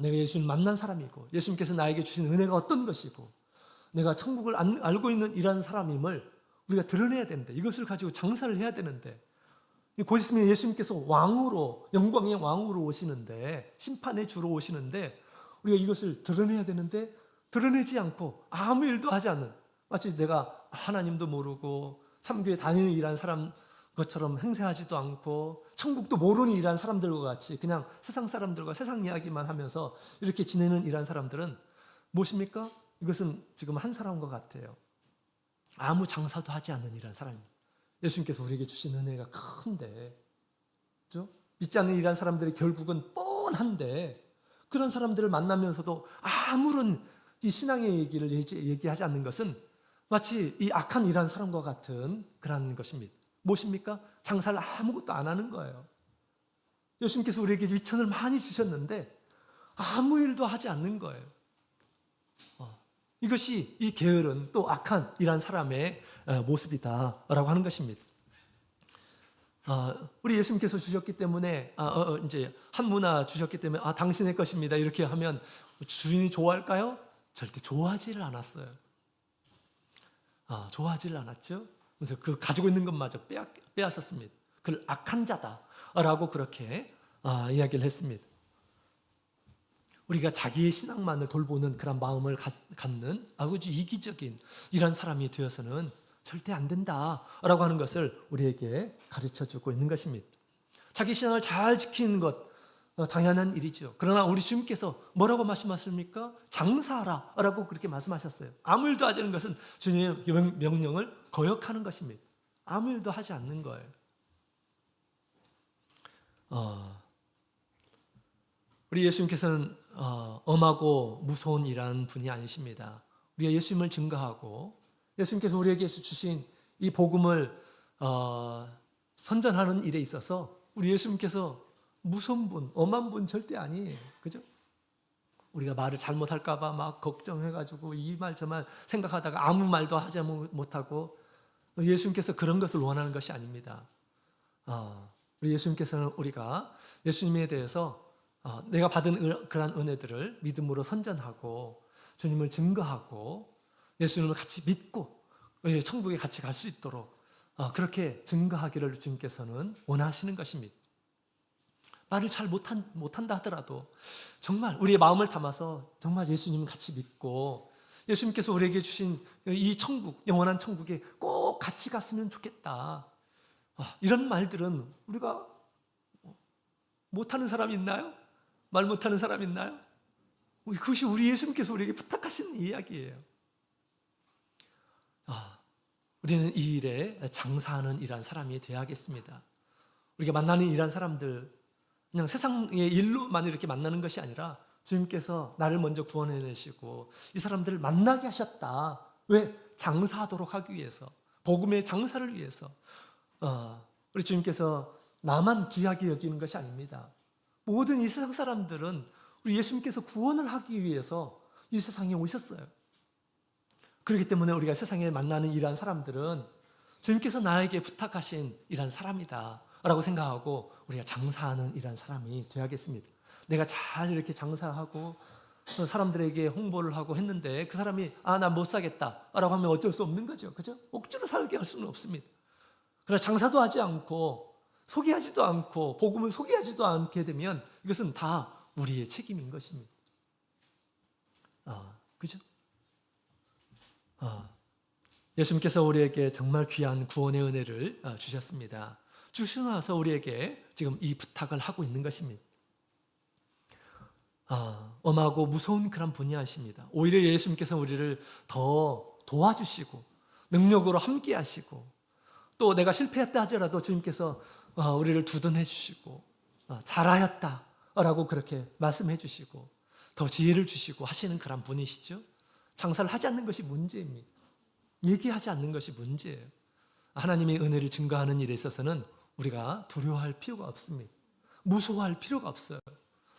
내가 예수님 만난 사람이고 예수님께서 나에게 주신 은혜가 어떤 것이고 내가 천국을 알고 있는 이런 사람임을 우리가 드러내야 되는데 이것을 가지고 장사를 해야 되는데 곧 있으면 예수님께서 왕으로 영광의 왕으로 오시는데 심판의 주로 오시는데 우리가 이것을 드러내야 되는데 드러내지 않고 아무 일도 하지 않는 마치 내가 하나님도 모르고 참교회 다니는 일한 사람 것처럼 행세하지도 않고 천국도 모르는 일한 사람들과 같이 그냥 세상 사람들과 세상 이야기만 하면서 이렇게 지내는 일한 사람들은 무엇입니까? 이것은 지금 한 사람과 같아요. 아무 장사도 하지 않는 일한 사람입니다. 예수님께서 우리에게 주신 은혜가 큰데 그렇죠? 믿지 않는 일한 사람들의 결국은 뻔한데 그런 사람들을 만나면서도 아무런 이 신앙의 얘기를 얘기하지 않는 것은 마치 이 악한 일한 사람과 같은 그런 것입니다. 무엇입니까? 장사를 아무것도 안 하는 거예요. 예수님께서 우리에게 위천을 많이 주셨는데 아무 일도 하지 않는 거예요. 이것이 이 게으른 또 악한 이란 사람의 모습이다라고 하는 것입니다. 우리 예수님께서 주셨기 때문에 이제 한 문화 주셨기 때문에 당신의 것입니다 이렇게 하면 주인이 좋아할까요? 절대 좋아하지를 않았어요. 좋아하지를 않았죠. 그래서 그 가지고 있는 것마저 빼앗았습니다. 그를 악한 자다라고 그렇게 이야기를 했습니다. 우리가 자기의 신앙만을 돌보는 그런 마음을 갖는 아주 이기적인 이런 사람이 되어서는 절대 안 된다라고 하는 것을 우리에게 가르쳐주고 있는 것입니다. 자기 신앙을 잘 지키는 것 당연한 일이죠. 그러나 우리 주님께서 뭐라고 말씀하십니까? 장사하라라고 그렇게 말씀하셨어요. 아무 일도 하지 않는 것은 주님의 명령을 거역하는 것입니다. 아무 일도 하지 않는 거예요. 우리 예수님께서는 엄하고 무서운 이란 분이 아니십니다. 우리가 예수님을 증거하고 예수님께서 우리에게 주신 이 복음을 선전하는 일에 있어서 우리 예수님께서 무서운 분, 엄한 분 절대 아니에요. 그죠? 우리가 말을 잘못할까 봐 막 걱정해가지고 이 말 저 말 생각하다가 아무 말도 하지 못하고 예수님께서 그런 것을 원하는 것이 아닙니다. 우리 예수님께서는 우리가 예수님에 대해서 내가 받은 그러한 은혜들을 믿음으로 선전하고 주님을 증거하고 예수님을 같이 믿고 천국에 같이 갈 수 있도록 그렇게 증거하기를 주님께서는 원하시는 것입니다. 말을 잘 못한다 하더라도 정말 우리의 마음을 담아서 정말 예수님을 같이 믿고 예수님께서 우리에게 주신 이 천국, 영원한 천국에 꼭 같이 갔으면 좋겠다. 이런 말들은 우리가 못하는 사람 있나요? 말 못하는 사람 있나요? 그것이 우리 예수님께서 우리에게 부탁하신 이야기예요. 우리는 이 일에 장사하는 이란 사람이 되어야겠습니다. 우리가 만나는 이란 사람들 그냥 세상의 일로만 이렇게 만나는 것이 아니라 주님께서 나를 먼저 구원해내시고 이 사람들을 만나게 하셨다. 왜? 장사하도록 하기 위해서, 복음의 장사를 위해서. 우리 주님께서 나만 귀하게 여기는 것이 아닙니다. 모든 이 세상 사람들은 우리 예수님께서 구원을 하기 위해서 이 세상에 오셨어요. 그렇기 때문에 우리가 세상에 만나는 이러한 사람들은 주님께서 나에게 부탁하신 이러한 사람이다 라고 생각하고 우리가 장사하는 이러한 사람이 되어야겠습니다. 내가 잘 이렇게 장사하고 사람들에게 홍보를 하고 했는데 그 사람이 나 못 사겠다 라고 하면 어쩔 수 없는 거죠. 그죠? 억지로 살게 할 수는 없습니다. 그러나 장사도 하지 않고 소개하지도 않고 복음을 소개하지도 않게 되면 이것은 다 우리의 책임인 것입니다. 그죠? 예수님께서 우리에게 정말 귀한 구원의 은혜를 주셨습니다. 주시고 나서 우리에게 지금 이 부탁을 하고 있는 것입니다. 엄하고 무서운 그런 분이 하십니다. 오히려 예수님께서 우리를 더 도와주시고 능력으로 함께 하시고 또 내가 실패했다 하더라도 주님께서 우리를 두둔해 주시고 잘하였다 라고 그렇게 말씀해 주시고 더 지혜를 주시고 하시는 그런 분이시죠. 장사를 하지 않는 것이 문제입니다. 얘기하지 않는 것이 문제예요. 하나님의 은혜를 증거하는 일에 있어서는 우리가 두려워할 필요가 없습니다. 무서워할 필요가 없어요.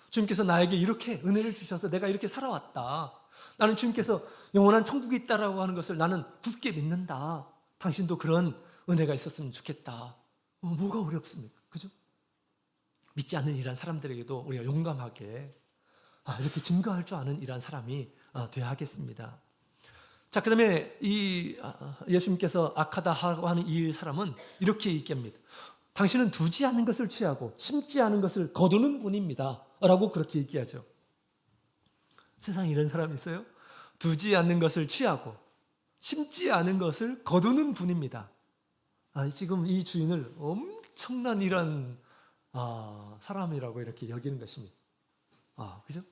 주님께서 나에게 이렇게 은혜를 주셔서 내가 이렇게 살아왔다. 나는 주님께서 영원한 천국이 있다라고 하는 것을 나는 굳게 믿는다. 당신도 그런 은혜가 있었으면 좋겠다. 뭐가 어렵습니까? 그죠? 믿지 않는 이러한 사람들에게도 우리가 용감하게 이렇게 증거할 줄 아는 이러한 사람이 되어야 하겠습니다. 자, 그 다음에 이 예수님께서 악하다 하는 이 사람은 이렇게 얘기합니다. 당신은 두지 않은 것을 취하고 심지 않은 것을 거두는 분입니다 라고 그렇게 얘기하죠. 세상에 이런 사람이 있어요? 두지 않는 것을 취하고 심지 않은 것을 거두는 분입니다. 지금 이 주인을 엄청난 이런 사람이라고 이렇게 여기는 것입니다. 그죠?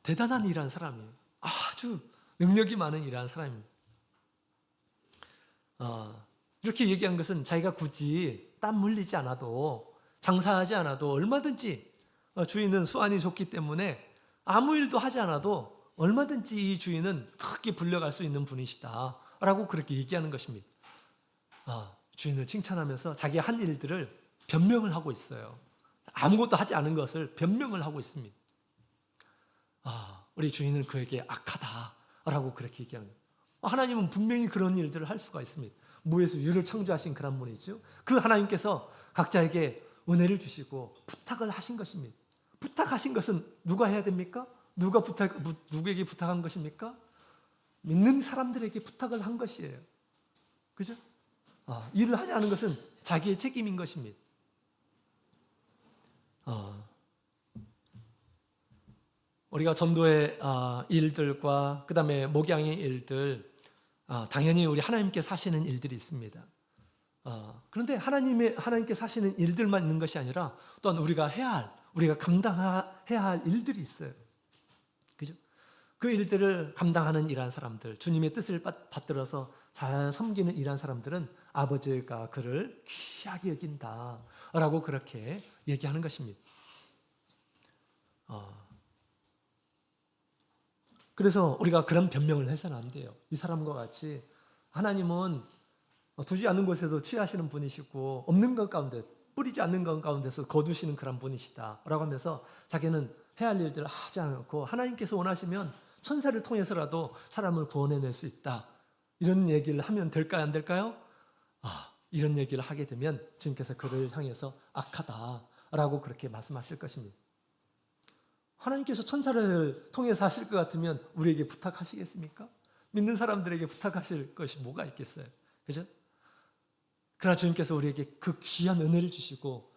대단한 일한 사람이에요. 아주 능력이 많은 일한 사람입니다. 이렇게 얘기한 것은 자기가 굳이 땀 흘리지 않아도 장사하지 않아도 얼마든지 주인은 수완이 좋기 때문에 아무 일도 하지 않아도 얼마든지 이 주인은 크게 불려갈 수 있는 분이시다 라고 그렇게 얘기하는 것입니다. 주인을 칭찬하면서 자기 한 일들을 변명을 하고 있어요. 아무것도 하지 않은 것을 변명을 하고 있습니다. 우리 주인은 그에게 악하다라고 그렇게 얘기합니다. 하나님은 분명히 그런 일들을 할 수가 있습니다. 무에서 유를 창조하신 그런 분이죠. 그 하나님께서 각자에게 은혜를 주시고 부탁을 하신 것입니다. 부탁하신 것은 누가 해야 됩니까? 누구에게 부탁한 것입니까? 믿는 사람들에게 부탁을 한 것이에요. 그죠? 일을 하지 않은 것은 자기의 책임인 것입니다. 우리가 전도의 일들과 그 다음에 목양의 일들, 당연히 우리 하나님께 사시는 일들이 있습니다. 그런데 하나님께 사시는 일들만 있는 것이 아니라 또한 우리가 감당해야 할 일들이 있어요. 그죠? 그 일들을 감당하는 일한 사람들, 주님의 뜻을 받들어서 잘 섬기는 일한 사람들은 아버지가 그를 귀하게 여긴다라고 그렇게 얘기하는 것입니다. 그래서 우리가 그런 변명을 해서는 안 돼요. 이 사람과 같이 하나님은 두지 않는 곳에서 취하시는 분이시고 없는 것 가운데 뿌리지 않는 것 가운데서 거두시는 그런 분이시다 라고 하면서 자기는 해야 할 일들을 하지 않고 하나님께서 원하시면 천사를 통해서라도 사람을 구원해낼 수 있다. 이런 얘기를 하면 될까요? 안 될까요? 이런 얘기를 하게 되면 주님께서 그를 향해서 악하다라고 그렇게 말씀하실 것입니다. 하나님께서 천사를 통해서 하실 것 같으면 우리에게 부탁하시겠습니까? 믿는 사람들에게 부탁하실 것이 뭐가 있겠어요? 그죠? 그러나 주님께서 우리에게 그 귀한 은혜를 주시고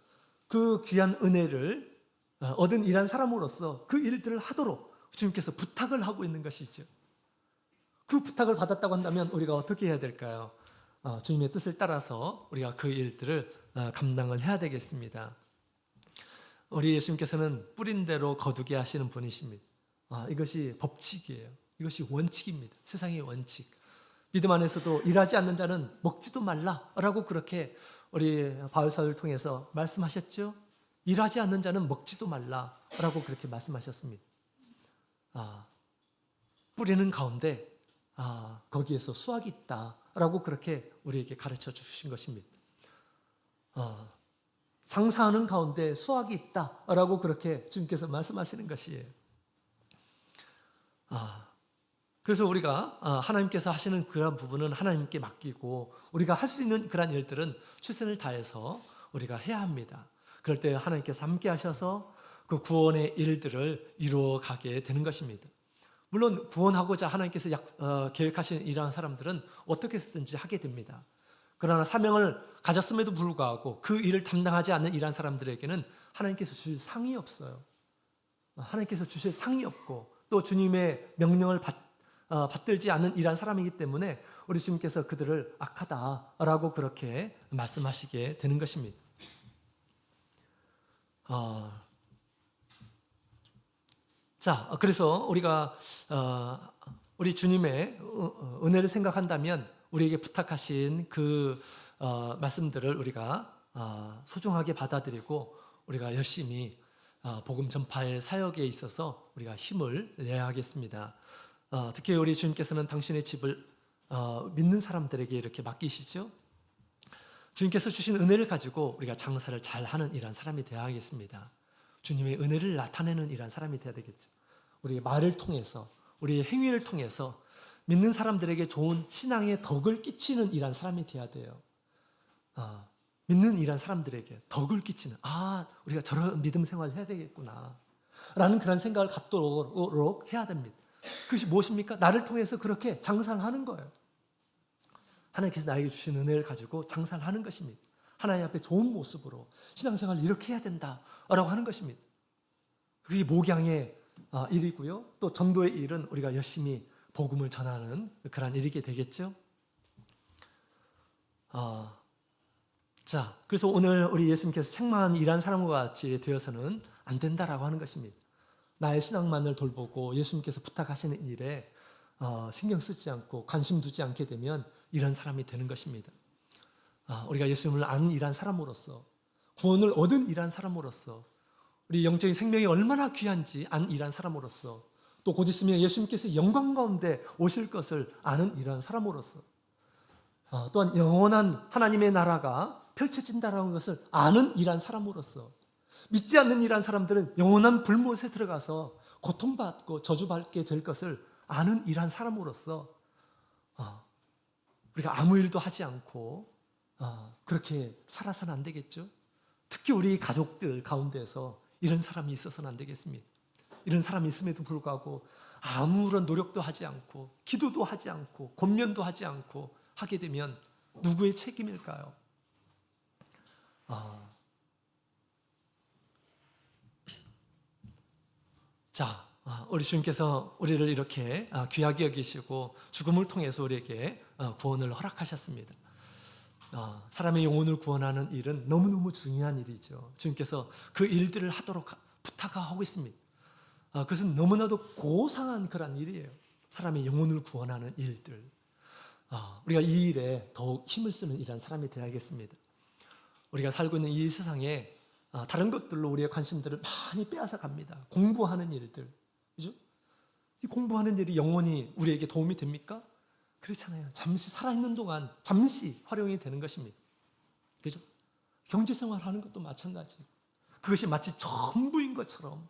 그 귀한 은혜를 얻은 일한 사람으로서 그 일들을 하도록 주님께서 부탁을 하고 있는 것이죠. 그 부탁을 받았다고 한다면 우리가 어떻게 해야 될까요? 주님의 뜻을 따라서 우리가 그 일들을 감당을 해야 되겠습니다. 우리 예수님께서는 뿌린 대로 거두게 하시는 분이십니다. 이것이 법칙이에요. 이것이 원칙입니다. 세상의 원칙. 믿음 안에서도 일하지 않는 자는 먹지도 말라라고 그렇게 우리 바울사를 통해서 말씀하셨죠. 일하지 않는 자는 먹지도 말라라고 그렇게 말씀하셨습니다. 뿌리는 가운데 거기에서 수확이 있다라고 그렇게 우리에게 가르쳐 주신 것입니다. 장사하는 가운데 수확이 있다라고 그렇게 주님께서 말씀하시는 것이에요. 그래서 우리가 하나님께서 하시는 그런 부분은 하나님께 맡기고 우리가 할 수 있는 그런 일들은 최선을 다해서 우리가 해야 합니다. 그럴 때 하나님께서 함께 하셔서 그 구원의 일들을 이루어 가게 되는 것입니다. 물론 구원하고자 하나님께서 계획하신 이러한 사람들은 어떻게 해서든지 하게 됩니다. 그러나 사명을 가졌음에도 불구하고 그 일을 담당하지 않는 이러한 사람들에게는 하나님께서 주실 상이 없어요. 하나님께서 주실 상이 없고 또 주님의 명령을 받들지 않는 이러한 사람이기 때문에 우리 주님께서 그들을 악하다라고 그렇게 말씀하시게 되는 것입니다. 자, 그래서 우리가 우리 주님의 은혜를 생각한다면 우리에게 부탁하신 그 말씀들을 우리가 소중하게 받아들이고 우리가 열심히 복음 전파의 사역에 있어서 우리가 힘을 내야 하겠습니다. 특히 우리 주님께서는 당신의 집을 믿는 사람들에게 이렇게 맡기시죠. 주님께서 주신 은혜를 가지고 우리가 장사를 잘하는 이런 사람이 되어야 하겠습니다. 주님의 은혜를 나타내는 이런 사람이 되어야 되겠죠. 우리의 말을 통해서, 우리의 행위를 통해서 믿는 사람들에게 좋은 신앙의 덕을 끼치는 이런 사람이 되어야 돼요. 믿는 이런 사람들에게 덕을 끼치는, 우리가 저런 믿음 생활을 해야 되겠구나 라는 그런 생각을 갖도록 해야 됩니다. 그것이 무엇입니까? 나를 통해서 그렇게 장사를 하는 거예요. 하나님께서 나에게 주신 은혜를 가지고 장사를 하는 것입니다. 하나님 앞에 좋은 모습으로 신앙생활을 이렇게 해야 된다라고 하는 것입니다. 그게 목양의 일이고요. 또 전도의 일은 우리가 열심히 복음을 전하는 그런 일이게 되겠죠. 자, 그래서 오늘 우리 예수님께서 책망한 이러한 사람과 같이 되어서는 안 된다라고 하는 것입니다. 나의 신앙만을 돌보고 예수님께서 부탁하시는 일에 신경 쓰지 않고 관심 두지 않게 되면 이런 사람이 되는 것입니다. 우리가 예수님을 아는 이러한 사람으로서, 구원을 얻은 이러한 사람으로서, 우리 영적인 생명이 얼마나 귀한지 아는 이러한 사람으로서, 또 곧 있으면 예수님께서 영광 가운데 오실 것을 아는 이러한 사람으로서, 또한 영원한 하나님의 나라가 펼쳐진다는 것을 아는 이러한 사람으로서, 믿지 않는 이러한 사람들은 영원한 불못에 들어가서 고통받고 저주받게 될 것을 아는 이러한 사람으로서 우리가 아무 일도 하지 않고 그렇게 살아서는 안 되겠죠. 특히 우리 가족들 가운데서 이런 사람이 있어서는 안 되겠습니다. 이런 사람이 있음에도 불구하고 아무런 노력도 하지 않고 기도도 하지 않고 권면도 하지 않고 하게 되면 누구의 책임일까요? 자, 우리 주님께서 우리를 이렇게 귀하게 여기시고 죽음을 통해서 우리에게 구원을 허락하셨습니다. 사람의 영혼을 구원하는 일은 너무너무 중요한 일이죠. 주님께서 그 일들을 하도록 부탁하고 있습니다. 그것은 너무나도 고상한 그런 일이에요. 사람의 영혼을 구원하는 일들. 우리가 이 일에 더욱 힘을 쓰는 이런 사람이 되어야겠습니다. 우리가 살고 있는 이 세상에 다른 것들로 우리의 관심들을 많이 빼앗아 갑니다. 공부하는 일들, 그죠? 이 공부하는 일이 영원히 우리에게 도움이 됩니까? 그렇잖아요. 잠시 살아있는 동안 잠시 활용이 되는 것입니다. 그죠? 경제생활 하는 것도 마찬가지. 그것이 마치 전부인 것처럼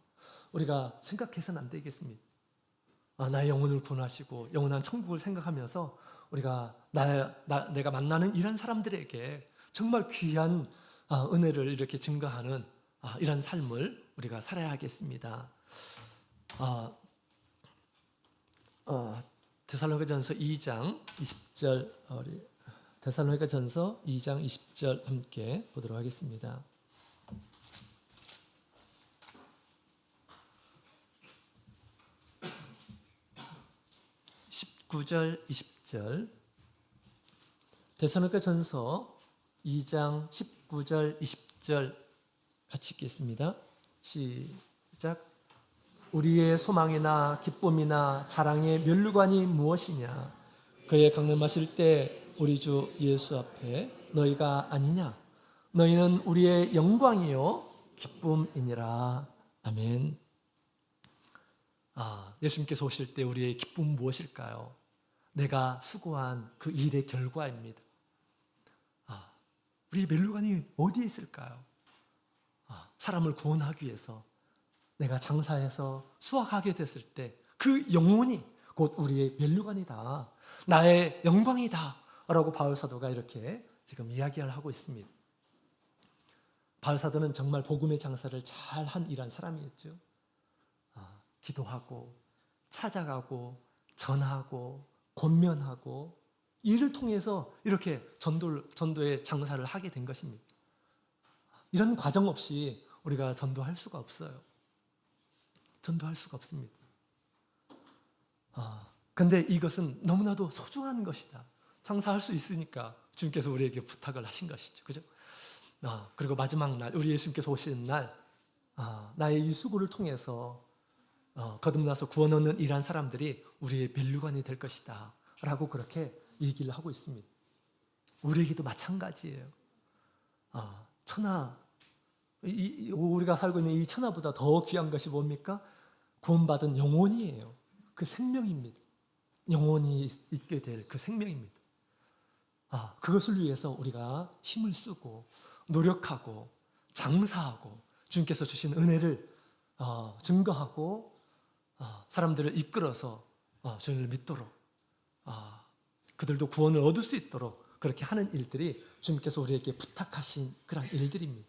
우리가 생각해서는 안 되겠습니다. 나의 영혼을 구원하시고 영원한 천국을 생각하면서 우리가 내가 만나는 이런 사람들에게 정말 귀한 은혜를 이렇게 증거하는 이런 삶을 우리가 살아야 하겠습니다. 데살로니가전서 2장 20절 데살로니가전서 2장 20절 함께 보도록 하겠습니다. 19절 20절 데살로니가전서 2장 19절 20절 같이 읽겠습니다. 시작. 우리의 소망이나 기쁨이나 자랑의 면류관이 무엇이냐? 그의 강림하실 때 우리 주 예수 앞에 너희가 아니냐? 너희는 우리의 영광이요 기쁨이니라. 아멘. 예수님께서 오실 때 우리의 기쁨은 무엇일까요? 내가 수고한 그 일의 결과입니다. 우리의 면류관이 어디에 있을까요? 사람을 구원하기 위해서 내가 장사해서 수확하게 됐을 때 그 영혼이 곧 우리의 면류관이다. 나의 영광이다. 라고 바울 사도가 이렇게 지금 이야기를 하고 있습니다. 바울 사도는 정말 복음의 장사를 잘한 이런 사람이었죠. 기도하고 찾아가고 전하고 권면하고 이를 통해서 이렇게 전도의 장사를 하게 된 것입니다. 이런 과정 없이 우리가 전도할 수가 없어요. 전도할 수가 없습니다. 근데 이것은 너무나도 소중한 것이다. 장사할 수 있으니까 주님께서 우리에게 부탁을 하신 것이죠. 그죠? 그리고 마지막 날, 우리 예수님께서 오시는 날, 나의 이 수고를 통해서 거듭나서 구원 얻는 이러한 사람들이 우리의 벨류관이 될 것이다. 라고 그렇게 얘기를 하고 있습니다. 우리에게도 마찬가지예요. 천하, 우리가 살고 있는 이 천하보다 더 귀한 것이 뭡니까? 구원받은 영혼이에요. 그 생명입니다. 영혼이 있게 될 그 생명입니다. 그것을 위해서 우리가 힘을 쓰고 노력하고 장사하고 주님께서 주신 은혜를 증거하고 사람들을 이끌어서 주님을 믿도록 그들도 구원을 얻을 수 있도록 그렇게 하는 일들이 주님께서 우리에게 부탁하신 그런 일들입니다.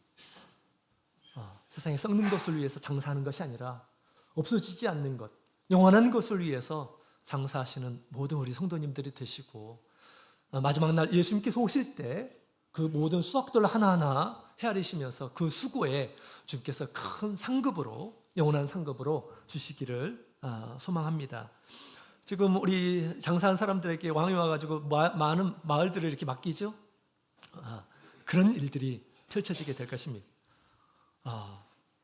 세상에 썩는 것을 위해서 장사하는 것이 아니라 없어지지 않는 것, 영원한 것을 위해서 장사하시는 모든 우리 성도님들이 되시고 마지막 날 예수님께서 오실 때 그 모든 수확들을 하나하나 헤아리시면서 그 수고에 주님께서 큰 상급으로 영원한 상급으로 주시기를 소망합니다. 지금 우리 장사한 사람들에게 왕이 와가지고 많은 마을들을 이렇게 맡기죠. 그런 일들이 펼쳐지게 될 것입니다.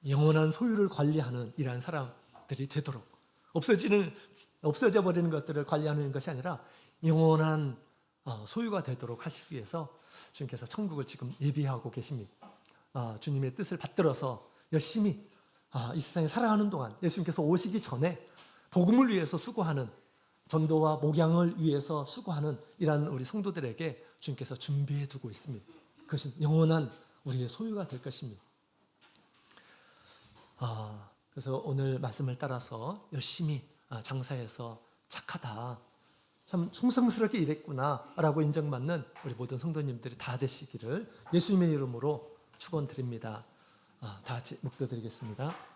영원한 소유를 관리하는 이러한 사람들이 되도록 없어져 버리는 것들을 관리하는 것이 아니라 영원한 소유가 되도록 하시기 위해서 주님께서 천국을 지금 예비하고 계십니다. 주님의 뜻을 받들어서 열심히 이 세상에 살아가는 동안 예수님께서 오시기 전에 복음을 위해서 수고하는 전도와 목양을 위해서 수고하는 이러한 우리 성도들에게 주님께서 준비해 두고 있습니다. 그것은 영원한 우리의 소유가 될 것입니다. 그래서 오늘 말씀을 따라서 열심히 장사해서 착하다, 참 충성스럽게 일했구나 라고 인정받는 우리 모든 성도님들이 다 되시기를 예수님의 이름으로 축원드립니다. 다 같이 묵도드리겠습니다.